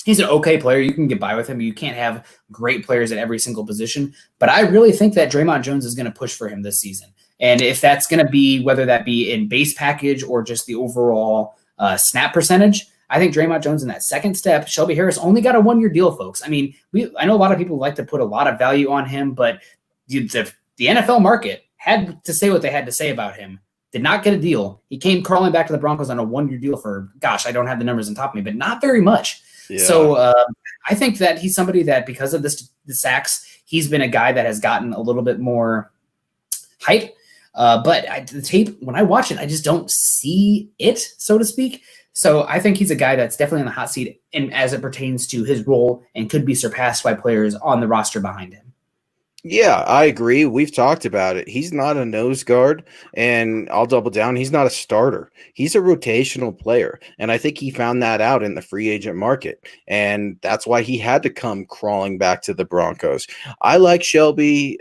okay player. You can get by with him. You can't have great players at every single position, but I really think that Draymond Jones is going to push for him this season. And if that's going to be, whether that be in base package or just the overall snap percentage, I think Draymond Jones in that second step. Shelby Harris only got a 1-year deal, folks. I know a lot of people like to put a lot of value on him, but the NFL market had to say what they had to say about him. Did not get a deal. He came crawling back to the Broncos on a 1-year deal for, I don't have the numbers on top of me, but not very much. Yeah. So I think that he's somebody that, because of the sacks, he's been a guy that has gotten a little bit more hype. But the tape, when I watch it, I just don't see it, so to speak. So I think he's a guy that's definitely on the hot seat as it pertains to his role and could be surpassed by players on the roster behind him. Yeah, I agree. We've talked about it. He's not a nose guard, and I'll double down. He's not a starter. He's a rotational player, and I think he found that out in the free agent market, and that's why he had to come crawling back to the Broncos. I like Shelby.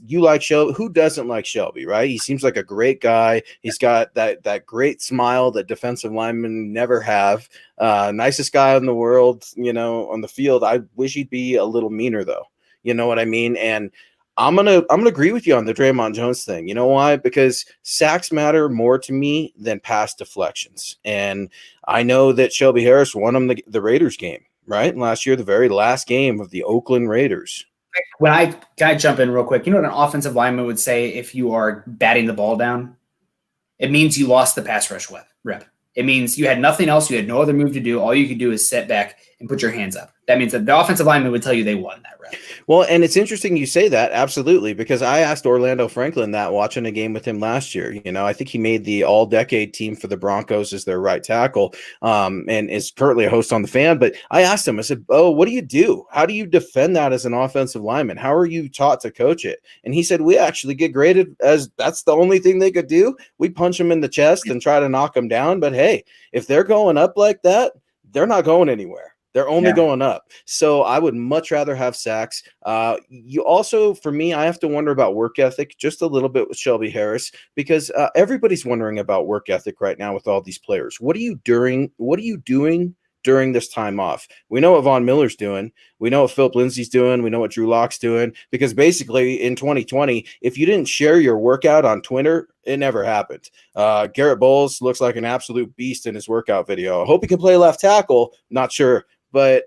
You like Shelby. Who doesn't like Shelby, right? He seems like a great guy. He's got that great smile that defensive linemen never have. Nicest guy in the world, on the field. I wish he'd be a little meaner, though. You know what I mean? And I'm gonna agree with you on the Draymond Jones thing. You know why? Because sacks matter more to me than pass deflections. And I know that Shelby Harris won him the Raiders game, right? Last year, the very last game of the Oakland Raiders. Can I jump in real quick? You know what an offensive lineman would say if you are batting the ball down? it means you lost the pass rush rep. It means you had nothing else. You had no other move to do. All you could do is sit back and put your hands up. That means that the offensive lineman would tell you they won that rep. Well, and it's interesting you say that, absolutely, because I asked Orlando Franklin that watching a game with him last year. I think he made the all-decade team for the Broncos as their right tackle, and is currently a host on the Fan. But I asked him, I said, "Oh, what do you do? How do you defend that as an offensive lineman? How are you taught to coach it?" And he said, "We actually get graded as that's the only thing they could do. We punch them in the chest and try to knock them down. But hey, if they're going up like that, they're not going anywhere. They're only going up." So I would much rather have sacks. You also, for me, I have to wonder about work ethic just a little bit with Shelby Harris, because everybody's wondering about work ethic right now with all these players. What are you doing during this time off? We know what Von Miller's doing. We know what Philip Lindsay's doing. We know what Drew Lock's doing, because basically in 2020, if you didn't share your workout on Twitter, it never happened. Garrett Bowles looks like an absolute beast in his workout video. I hope he can play left tackle. Not sure. But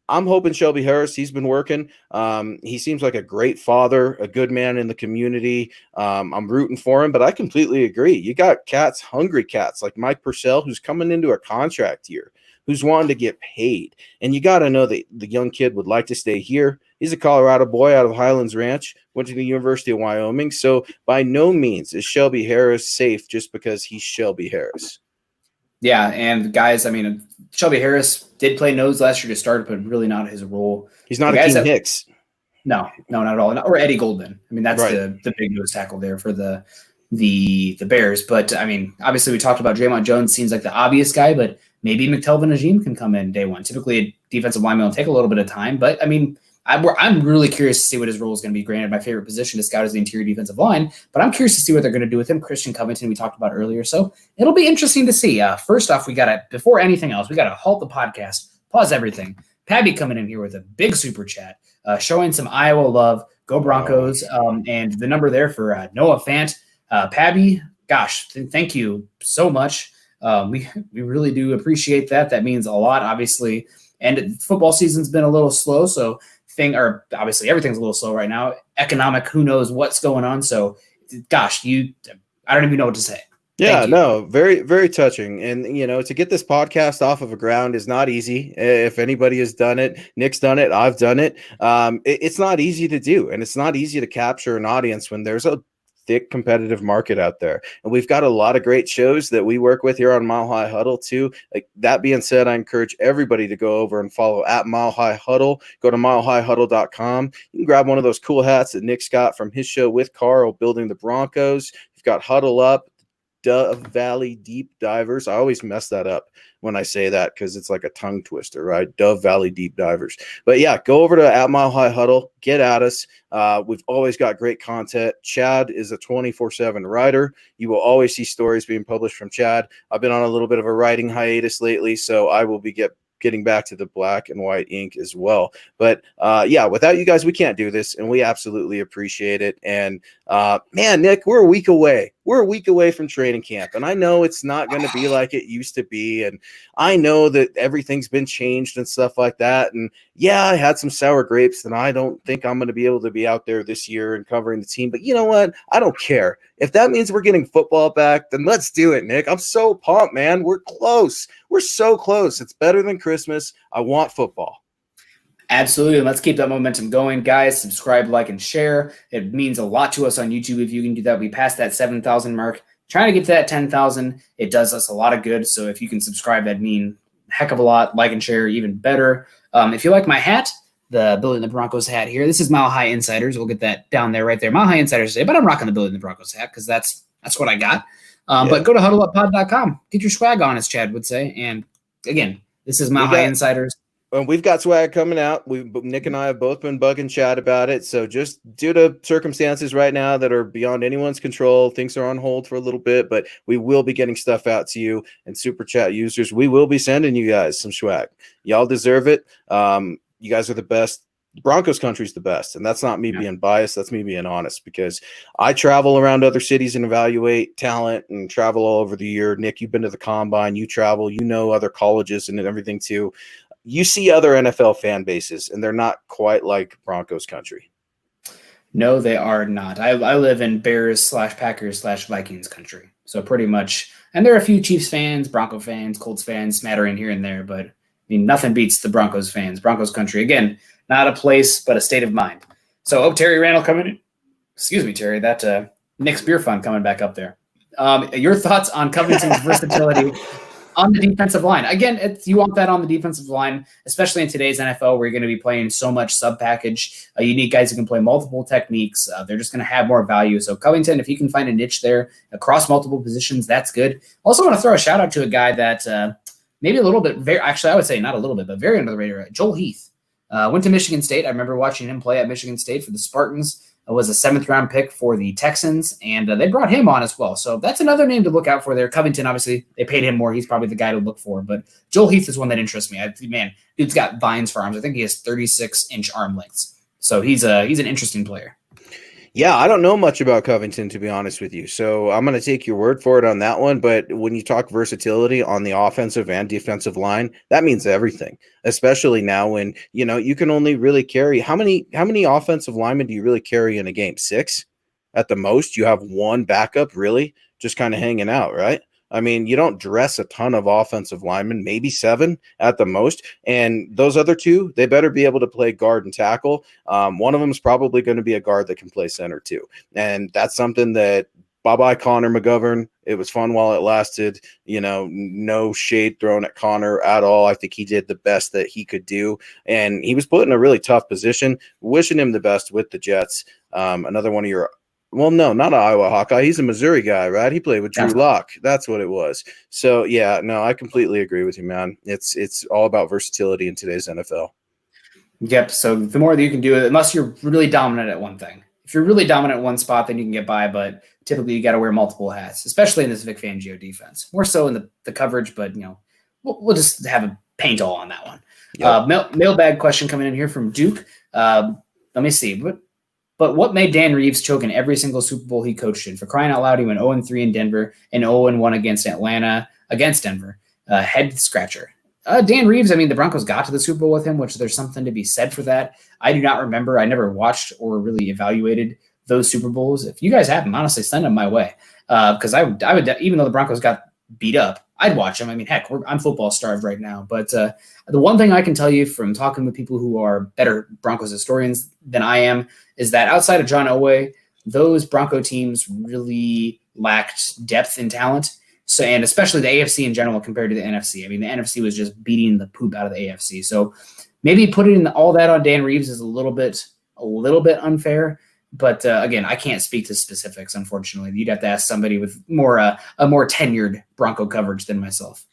I'm hoping Shelby Harris, he's been working. He seems like a great father, a good man in the community. I'm rooting for him, but I completely agree. You got cats, hungry cats like Mike Purcell, who's coming into a contract year, who's wanting to get paid. And you got to know that the young kid would like to stay here. He's a Colorado boy out of Highlands Ranch, went to the University of Wyoming. So by no means is Shelby Harris safe just because he's Shelby Harris. Yeah, and guys, I mean, Shelby Harris did play nose last year to start, but really not his role. He's not a King Hicks. No, not at all. Or Eddie Goldman. I mean, that's the big nose tackle there for the Bears. But I mean, obviously we talked about Draymond Jones seems like the obvious guy, but maybe McTelvin Najim can come in day one. Typically, a defensive lineman will take a little bit of time, but I mean, I'm really curious to see what his role is going to be. Granted, my favorite position to scout is the interior defensive line, but I'm curious to see what they're going to do with him. Christian Covington, we talked about earlier, so it'll be interesting to see. First off, before anything else, we got to halt the podcast, pause everything. Pabby coming in here with a big super chat, showing some Iowa love. Go Broncos, and the number there for Noah Fant. Pabby, gosh, thank you so much. We really do appreciate that. That means a lot, obviously. And football season's been a little slow, so obviously everything's a little slow right now. Economic, who knows what's going on. So, gosh, I don't even know what to say. Yeah, no, very, very touching. And, to get this podcast off of the ground is not easy. If anybody has done it, Nick's done it, I've done it. It's not easy to do. And it's not easy to capture an audience when there's a thick competitive market out there. And we've got a lot of great shows that we work with here on Mile High Huddle too. Like that being said, I encourage everybody to go over and follow at Mile High Huddle. Go to milehighhuddle.com. You can grab one of those cool hats that Nick's got from his show with Carl building the Broncos. You've got Huddle Up, Dove Valley Deep Divers. I always mess that up when I say that because it's like a tongue twister, right? Dove Valley Deep Divers. But yeah, go over to at Mile High Huddle, get at us. We've always got great content. Chad is a 24/7 writer. You will always see stories being published from Chad. I've been on a little bit of a writing hiatus lately, so I will be getting back to the black and white ink as well. But yeah, without you guys, we can't do this, and we absolutely appreciate it. And man, Nick, we're a week away. We're a week away from training camp, and I know it's not going to be like it used to be, and I know that everything's been changed and stuff like that. And yeah, I had some sour grapes, and I don't think I'm going to be able to be out there this year and covering the team. But you know what? I don't care. If that means we're getting football back, then let's do it, Nick. I'm so pumped, man. We're close. We're so close. It's better than Christmas. I want football. Absolutely. Let's keep that momentum going. Guys, subscribe, like, and share. It means a lot to us on YouTube if you can do that. We passed that 7,000 mark. Trying to get to that 10,000. It does us a lot of good. So if you can subscribe, that'd mean a heck of a lot. Like and share, even better. If you like my hat, the Building the Broncos hat here, this is Mile High Insiders. We'll get that down there right there. Mile High Insiders today, but I'm rocking the Building the Broncos hat because that's what I got. But go to huddleuppod.com. Get your swag on, as Chad would say. And again, this is Mile High Insiders. And we've got swag coming out. Nick and I have both been bugging Chad about it. So just due to circumstances right now that are beyond anyone's control, things are on hold for a little bit, but we will be getting stuff out to you. And Super Chat users, we will be sending you guys some swag. Y'all deserve it. You guys are the best. Broncos country is the best. And that's not me being biased. That's me being honest, because I travel around other cities and evaluate talent and travel all over the year. Nick, you've been to the combine, you travel, other colleges and everything too. You see other NFL fan bases, and they're not quite like Broncos country. No, they are not. I live in Bears slash Packers slash Vikings country. So pretty much, and there are a few Chiefs fans, Bronco fans, Colts fans smattering here and there, but I mean, nothing beats the Broncos fans. Broncos country. Again, not a place, but a state of mind. So, Terry Randall coming in. Excuse me, Terry. That Nick's Beer Fund coming back up there. Your thoughts on Covington's versatility on the defensive line? Again, you want that on the defensive line, especially in today's NFL where you're going to be playing so much sub package. You need guys who can play multiple techniques. They're just going to have more value. So Covington, if you can find a niche there across multiple positions, that's good. Also want to throw a shout out to a guy that maybe a little bit, I would say not a little bit, but very under the radar, Joel Heath. Went to Michigan State. I remember watching him play at Michigan State for the Spartans. Was a 7th round pick for the Texans, and they brought him on as well. So that's another name to look out for there. Covington, obviously, they paid him more. He's probably the guy to look for. But Joel Heath is one that interests me. Man, dude's got vines for arms. I think he has 36-inch arm lengths. So he's an interesting player. Yeah, I don't know much about Covington, to be honest with you. So I'm going to take your word for it on that one. But when you talk versatility on the offensive and defensive line, that means everything, especially now when, you can only really carry how many offensive linemen do you really carry in a game? 6 at the most. You have one backup really just kind of hanging out, right? I mean, you don't dress a ton of offensive linemen, maybe 7 at the most. And those other 2, they better be able to play guard and tackle. One of them is probably going to be a guard that can play center too. And that's something that bye-bye Connor McGovern. It was fun while it lasted. No shade thrown at Connor at all. I think he did the best that he could do. And he was put in a really tough position. Wishing him the best with the Jets. Another one of your well, no, not an Iowa Hawkeye. He's a Missouri guy, right? He played with Drew Lock. That's what it was. So, yeah, no, I completely agree with you, man. It's all about versatility in today's NFL. Yep. So the more that you can do it, unless you're really dominant at one thing. If you're really dominant at one spot, then you can get by. But typically, you got to wear multiple hats, especially in this Vic Fangio defense. More so in the coverage, but we'll just have a paint all on that one. Yep. Mailbag question coming in here from Duke. Let me see. But what made Dan Reeves choke in every single Super Bowl he coached in? For crying out loud, he went 0-3 in Denver and 0-1 against Denver. Head scratcher. Dan Reeves, the Broncos got to the Super Bowl with him, which there's something to be said for that. I do not remember. I never watched or really evaluated those Super Bowls. If you guys have them, honestly, send them my way. Because I would, even though the Broncos got beat up, I'd watch them. Heck, I'm football starved right now. But the one thing I can tell you from talking with people who are better Broncos historians than I am is that outside of John Elway, those Bronco teams really lacked depth and talent. So, and especially the AFC in general compared to the NFC. The NFC was just beating the poop out of the AFC. So maybe putting all that on Dan Reeves is a little bit unfair. But again, I can't speak to specifics, unfortunately. You'd have to ask somebody with a more tenured Bronco coverage than myself.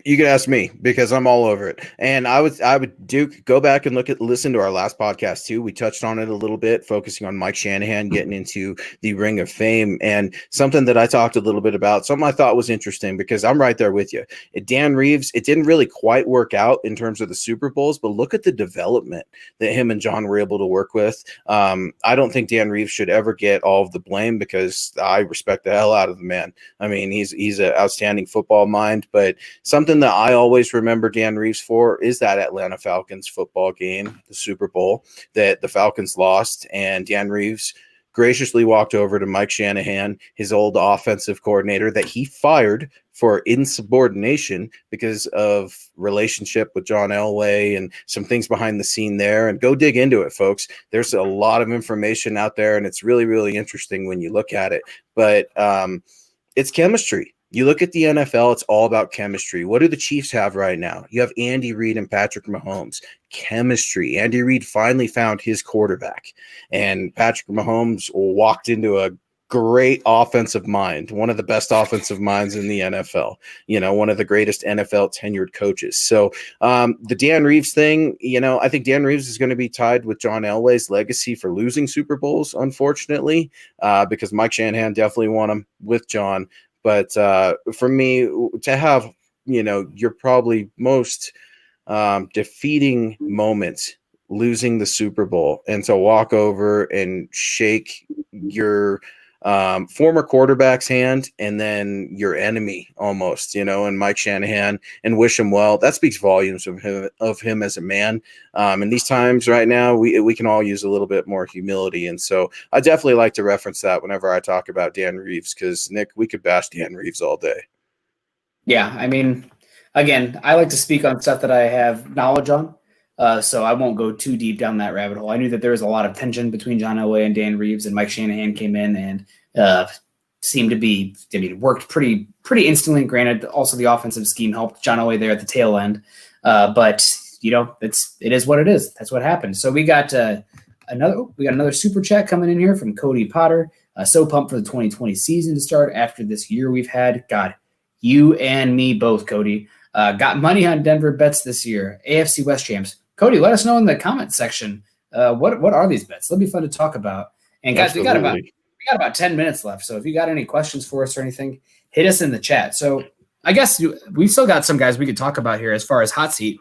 You could ask me because I'm all over it. And I would Duke, go back and listen to our last podcast too. We touched on it a little bit, focusing on Mike Shanahan getting into the Ring of Fame, and something that I talked a little bit about, something I thought was interesting because I'm right there with you. Dan Reeves, it didn't really quite work out in terms of the Super Bowls, but look at the development that him and John were able to work with. I don't think Dan Reeves should ever get all of the blame because I respect the hell out of the man. He's an outstanding football mind, but something that I always remember Dan Reeves for is that Atlanta Falcons football game, the Super Bowl, that the Falcons lost, and Dan Reeves graciously walked over to Mike Shanahan, his old offensive coordinator that he fired for insubordination because of relationship with John Elway and some things behind the scene there. And go dig into it, folks. There's a lot of information out there, and it's really, really interesting when you look at it. But it's chemistry. You look at the NFL, it's all about chemistry. What do the Chiefs have right now? You have Andy Reid and Patrick Mahomes. Chemistry. Andy Reid finally found his quarterback, and Patrick Mahomes walked into a great offensive mind, one of the best offensive minds in the NFL, one of the greatest NFL tenured coaches. So the Dan Reeves thing, I think Dan Reeves is going to be tied with John Elway's legacy for losing Super Bowls, unfortunately, because Mike Shanahan definitely won them with John. But for me, to have, your probably most defeating moment, losing the Super Bowl, and to walk over and shake your former quarterback's hand and then your enemy almost, and Mike Shanahan, and wish him well. That speaks volumes of him as a man. In these times right now, we can all use a little bit more humility. And so I definitely like to reference that whenever I talk about Dan Reeves, because Nick, we could bash Dan Reeves all day. Yeah, I mean, again, I like to speak on stuff that I have knowledge on, so I won't go too deep down that rabbit hole. I knew that there was a lot of tension between John Elway and Dan Reeves, and Mike Shanahan came in and seemed to be, worked pretty instantly. Granted, also the offensive scheme helped John Elway there at the tail end, but it is what it is. That's what happened. So we got another super chat coming in here from Cody Potter. So pumped for the 2020 season to start after this year we've had. God. You and me both, Cody. Got money on Denver bets this year. AFC West champs. Cody, let us know in the comment section. What are these bets? They'll be fun to talk about. And guys, we got about 10 minutes left. So if you got any questions for us or anything, hit us in the chat. So I guess we've still got some guys we could talk about here as far as hot seat.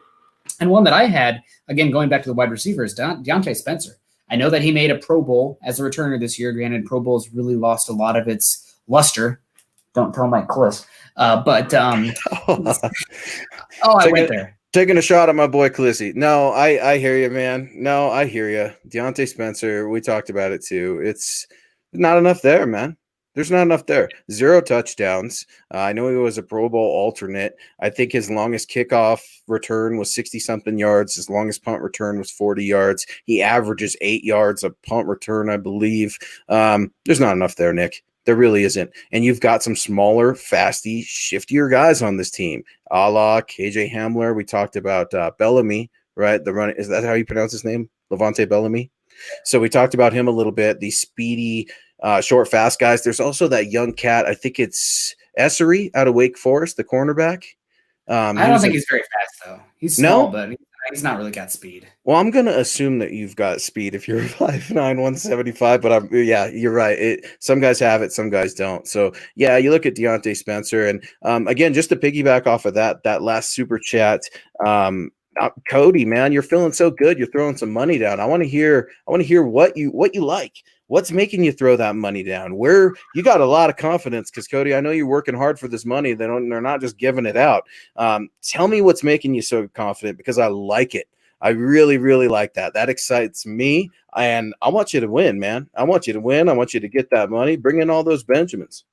And one that I had, again, going back to the wide receivers, Deontay Spencer. I know that he made a Pro Bowl as a returner this year. Granted, Pro Bowl's really lost a lot of its luster. Don't tell Mike Kliss. I went there. Taking a shot at my boy Clissy. No, I hear you, man. No, I hear you. Deontay Spencer, we talked about it too. It's not enough there, man. There's not enough there. 0 touchdowns. I know he was a Pro Bowl alternate. I think his longest kickoff return was 60-something yards. His longest punt return was 40 yards. He averages 8 yards a punt return, I believe. There's not enough there, Nick. There really isn't. And you've got some smaller, fasty, shiftier guys on this team, a la KJ Hamler. We talked about Bellamy, right? Is that how you pronounce his name? Levante Bellamy. So we talked about him a little bit. These speedy, short, fast guys. There's also that young cat. I think it's Essery out of Wake Forest, the cornerback. I don't think he's very fast, though. He's small, but he's not really got speed. Well, I'm going to assume that you've got speed if you're 5'9", 175, but yeah, you're right. Some guys have it, some guys don't. So, yeah, you look at Deontay Spencer, and again, just to piggyback off of that last super chat, Cody, man, you're feeling so good. You're throwing some money down. I want to hear what you like. What's making you throw that money down? Where you got a lot of confidence, because Cody, I know you're working hard for this money. They're not just giving it out. Tell me what's making you so confident, because I like it. I really, really like that. That excites me, and I want you to win, man. I want you to win. I want you to get that money. Bring in all those Benjamins.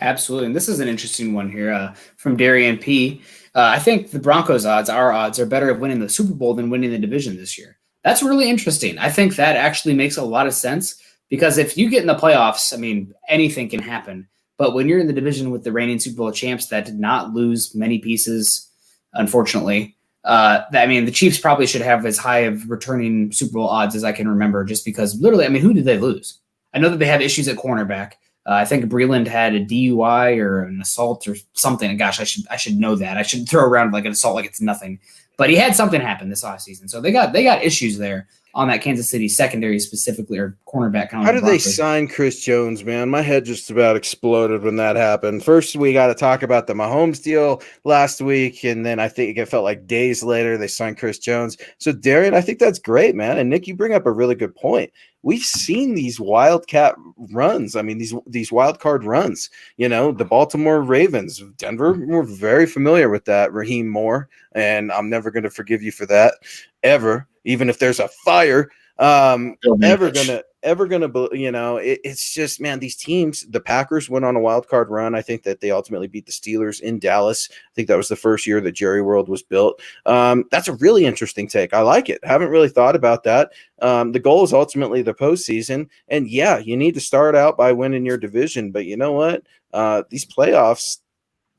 Absolutely, and this is an interesting one here from Darian P. I think the Broncos' our odds, are better at winning the Super Bowl than winning the division this year. That's really interesting. I think that actually makes a lot of sense, because if you get in the playoffs, I mean, anything can happen. But when you're in the division with the reigning Super Bowl champs that did not lose many pieces, unfortunately, the Chiefs probably should have as high of returning Super Bowl odds as I can remember, just because literally, who did they lose? I know that they have issues at cornerback. I think Breland had a DUI or an assault or something. And gosh, I should know that. I should throw around like an assault like it's nothing. But he had something happen this offseason. So they got issues there on that Kansas City secondary specifically, or cornerback. How did they sign Chris Jones, man? My head just about exploded when that happened. First, we got to talk about the Mahomes deal last week, and then I think it felt like days later they signed Chris Jones. So, Darian, I think that's great, man. And Nick, you bring up a really good point. We've seen these wildcat runs. These wild card runs. The Baltimore Ravens, Denver, we're very familiar with that. Raheem Moore, and I'm never going to forgive you for that, ever. Even if there's a fire, it's just, man, these teams, the Packers went on a wild card run. I think that they ultimately beat the Steelers in Dallas. I think that was the first year that Jerry World was built. That's a really interesting take. I like it. I haven't really thought about that. The goal is ultimately the postseason. And yeah, you need to start out by winning your division. But you know what? These playoffs,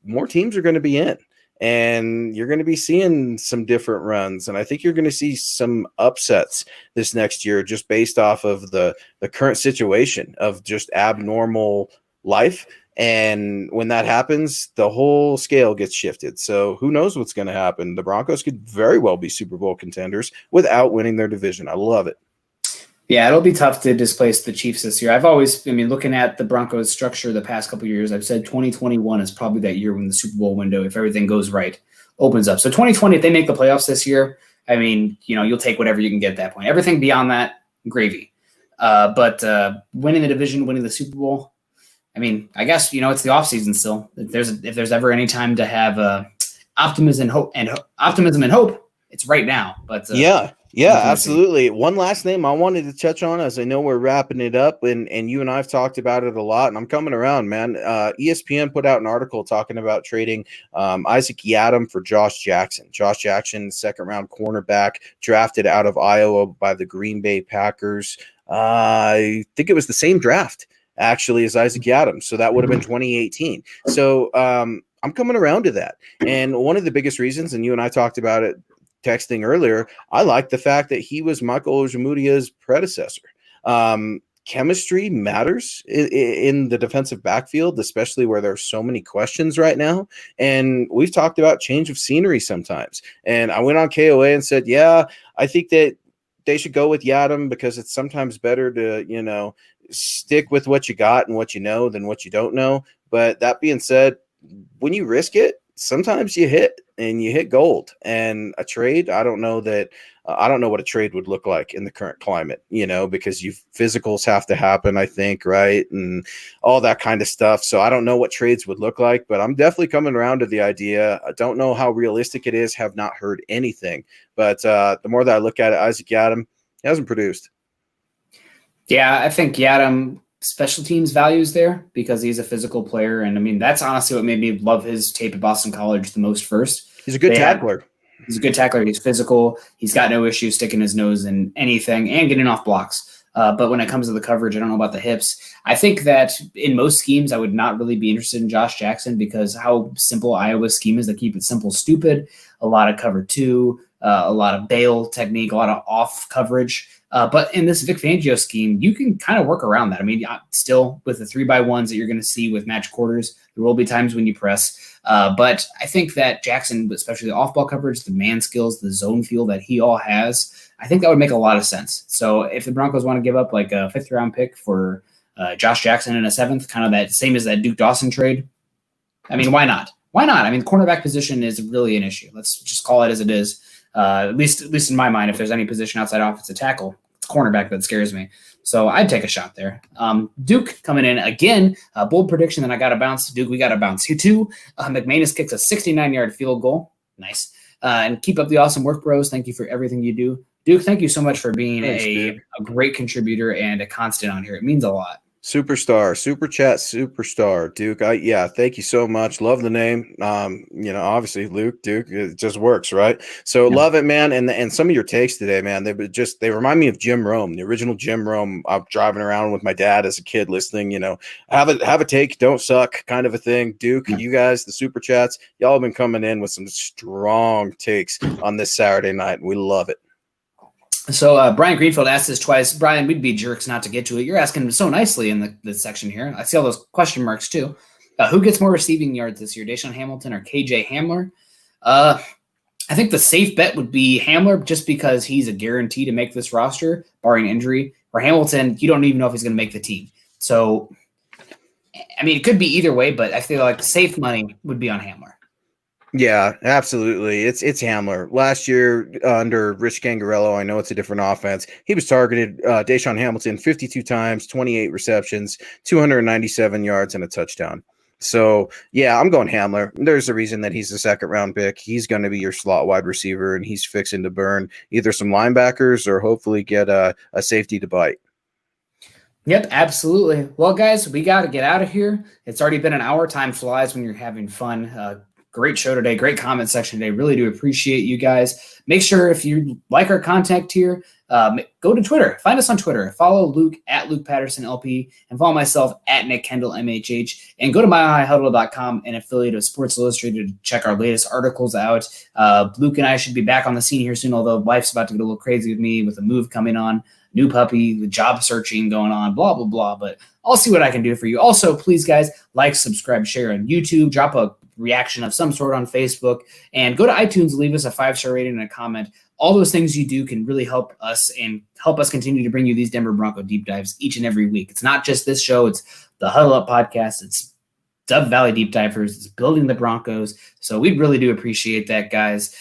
more teams are going to be in. And you're going to be seeing some different runs. And I think you're going to see some upsets this next year just based off of the current situation of just abnormal life. And when that happens, the whole scale gets shifted. So who knows what's going to happen? The Broncos could very well be Super Bowl contenders without winning their division. I love it. Yeah, it'll be tough to displace the Chiefs this year. I've always, looking at the Broncos structure the past couple of years, I've said 2021 is probably that year when the Super Bowl window, if everything goes right, opens up. So 2020, if they make the playoffs this year, you'll take whatever you can get at that point. Everything beyond that, gravy. But winning the division, winning the Super Bowl, I mean, I guess, it's the offseason still. If there's ever any time to have optimism and hope, it's right now. But yeah, nothing to see. absolutely. One last name I wanted to touch on, as I know we're wrapping it up, and you and I have talked about it a lot, and I'm coming around, man. ESPN put out an article talking about trading Isaac Yiadom for Josh Jackson. Josh Jackson, second-round cornerback, drafted out of Iowa by the Green Bay Packers. I think it was the same draft, actually, as Isaac Yiadom. So that would have been 2018. So I'm coming around to that. And one of the biggest reasons, and you and I talked about it texting earlier, I like the fact that he was Michael Ojemudia's predecessor. Chemistry matters in the defensive backfield, especially where there's so many questions right now. And we've talked about change of scenery sometimes. And I went on KOA and said, yeah, I think that they should go with Yiadom because it's sometimes better to, stick with what you got and what you know than what you don't know. But that being said, when you risk it, sometimes you hit gold. And a trade, I don't know what a trade would look like in the current climate, because physicals have to happen, I think, right? And all that kind of stuff. So I don't know what trades would look like, but I'm definitely coming around to the idea. I don't know how realistic it is, have not heard anything. But the more that I look at it, Isaac Yiadom, he hasn't produced. Yeah, I think Yiadom special teams values there because he's a physical player. And I mean, that's honestly what made me love his tape at Boston College the most first. He's a good tackler. He's a good tackler. He's physical. He's got no issue sticking his nose in anything and getting off blocks. But when it comes to the coverage, I don't know about the hips. I think that in most schemes, I would not really be interested in Josh Jackson because how simple Iowa's scheme is. They keep it simple, stupid, a lot of cover two, a lot of bail technique, a lot of off coverage. But in this Vic Fangio scheme, you can kind of work around that. I mean, still with the 3x1s that you're going to see with match quarters, there will be times when you press. But I think that Jackson, especially the off-ball coverage, the man skills, the zone feel that he all has, I think that would make a lot of sense. So if the Broncos want to give up like a 5th-round pick for Josh Jackson in a 7th, kind of that same as that Duke Dawson trade, I mean, why not? Why not? I mean, the cornerback position is really an issue. Let's just call it as it is. At least in my mind, if there's any position outside offensive tackle, it's cornerback that scares me. So I'd take a shot there. Duke coming in again, bold prediction that I got to bounce. Duke, we got to bounce you too. McManus kicks a 69-yard field goal. Nice. And keep up the awesome work, bros. Thank you for everything you do. Duke, thank you so much for being a great contributor and a constant on here. It means a lot. Superstar, super chat, superstar, Duke. Thank you so much. Love the name. Obviously Luke, Duke, it just works, right? So love it, man. And some of your takes today, man, they remind me of Jim Rome, the original Jim Rome. I'm driving around with my dad as a kid listening, have a take, don't suck kind of a thing. Duke, you guys, the super chats, y'all have been coming in with some strong takes on this Saturday night. We love it. So Brian Greenfield asked this twice. Brian, we'd be jerks not to get to it. You're asking so nicely in the section here. I see all those question marks too. Who gets more receiving yards this year, Deshaun Hamilton or KJ Hamler? I think the safe bet would be Hamler just because he's a guarantee to make this roster, barring injury. Or Hamilton, you don't even know if he's going to make the team. So, I mean, it could be either way, but I feel like safe money would be on Hamler. Yeah, absolutely. It's Hamler. Last year under Rich Gangarello, I know it's a different offense. He was targeted, Deshaun Hamilton, 52 times, 28 receptions, 297 yards, and a touchdown. So, yeah, I'm going Hamler. There's a reason that he's the 2nd-round pick. He's going to be your slot wide receiver, and he's fixing to burn either some linebackers or hopefully get a safety to bite. Yep, absolutely. Well, guys, we got to get out of here. It's already been an hour. Time flies when you're having fun. Great show today. Great comment section today. Really do appreciate you guys. Make sure if you like our content here, go to Twitter. Find us on Twitter. Follow Luke at Luke Patterson LP and follow myself at Nick Kendell MHH. And go to myhighhuddle.com, an affiliate of Sports Illustrated, to check our latest articles out. Luke and I should be back on the scene here soon, although life's about to get a little crazy with me with a move coming on, new puppy, the job searching going on, blah, blah, blah. But I'll see what I can do for you. Also, please, guys, like, subscribe, share on YouTube, drop a reaction of some sort on Facebook, and go to iTunes, leave us a 5-star rating and a comment. All those things you do can really help us and help us continue to bring you these Denver Bronco deep dives each and every week. It's not just this show. It's the Huddle Up podcast. It's Dove Valley Deep Divers. It's building the Broncos. So we really do appreciate that, guys.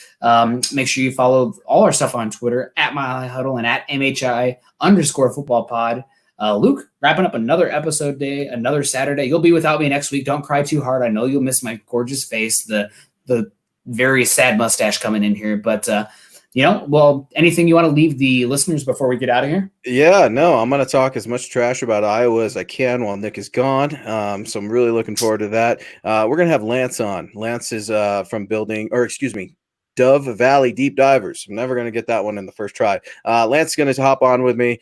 Make sure you follow all our stuff on Twitter at MyHuddle and at MHI_football pod. Luke, wrapping up another episode day, another Saturday. You'll be without me next week. Don't cry too hard. I know you'll miss my gorgeous face, the very sad mustache coming in here. But, well, anything you want to leave the listeners before we get out of here? Yeah, no, I'm going to talk as much trash about Iowa as I can while Nick is gone. So I'm really looking forward to that. We're going to have Lance on. Lance is from Dove Valley Deep Divers. I'm never going to get that one in the first try. Lance is going to hop on with me.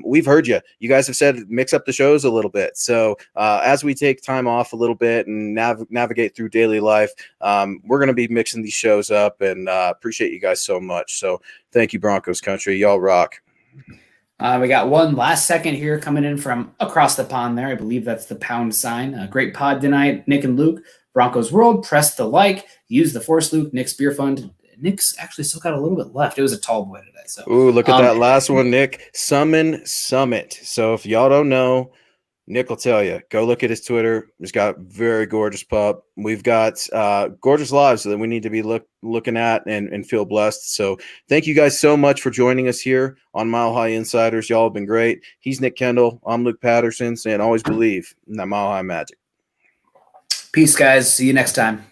We've heard you. You guys have said mix up the shows a little bit. So as we take time off a little bit and navigate through daily life, we're going to be mixing these shows up, and appreciate you guys so much. So thank you, Broncos country. Y'all rock. We got one last second here coming in from across the pond there. I believe that's the pound sign. Great pod tonight, Nick and Luke. Broncos World, press the like, use the Force Luke, Nick's Beer Fund. Nick's actually still got a little bit left. It was a tall boy today. So, ooh, look at that last one, Nick. Summon Summit. So if y'all don't know, Nick will tell you. Go look at his Twitter. He's got a very gorgeous pup. We've got gorgeous lives that we need to be looking at and feel blessed. So thank you guys so much for joining us here on Mile High Insiders. Y'all have been great. He's Nick Kendell. I'm Luke Patterson, saying always believe in that Mile High magic. Peace, guys. See you next time.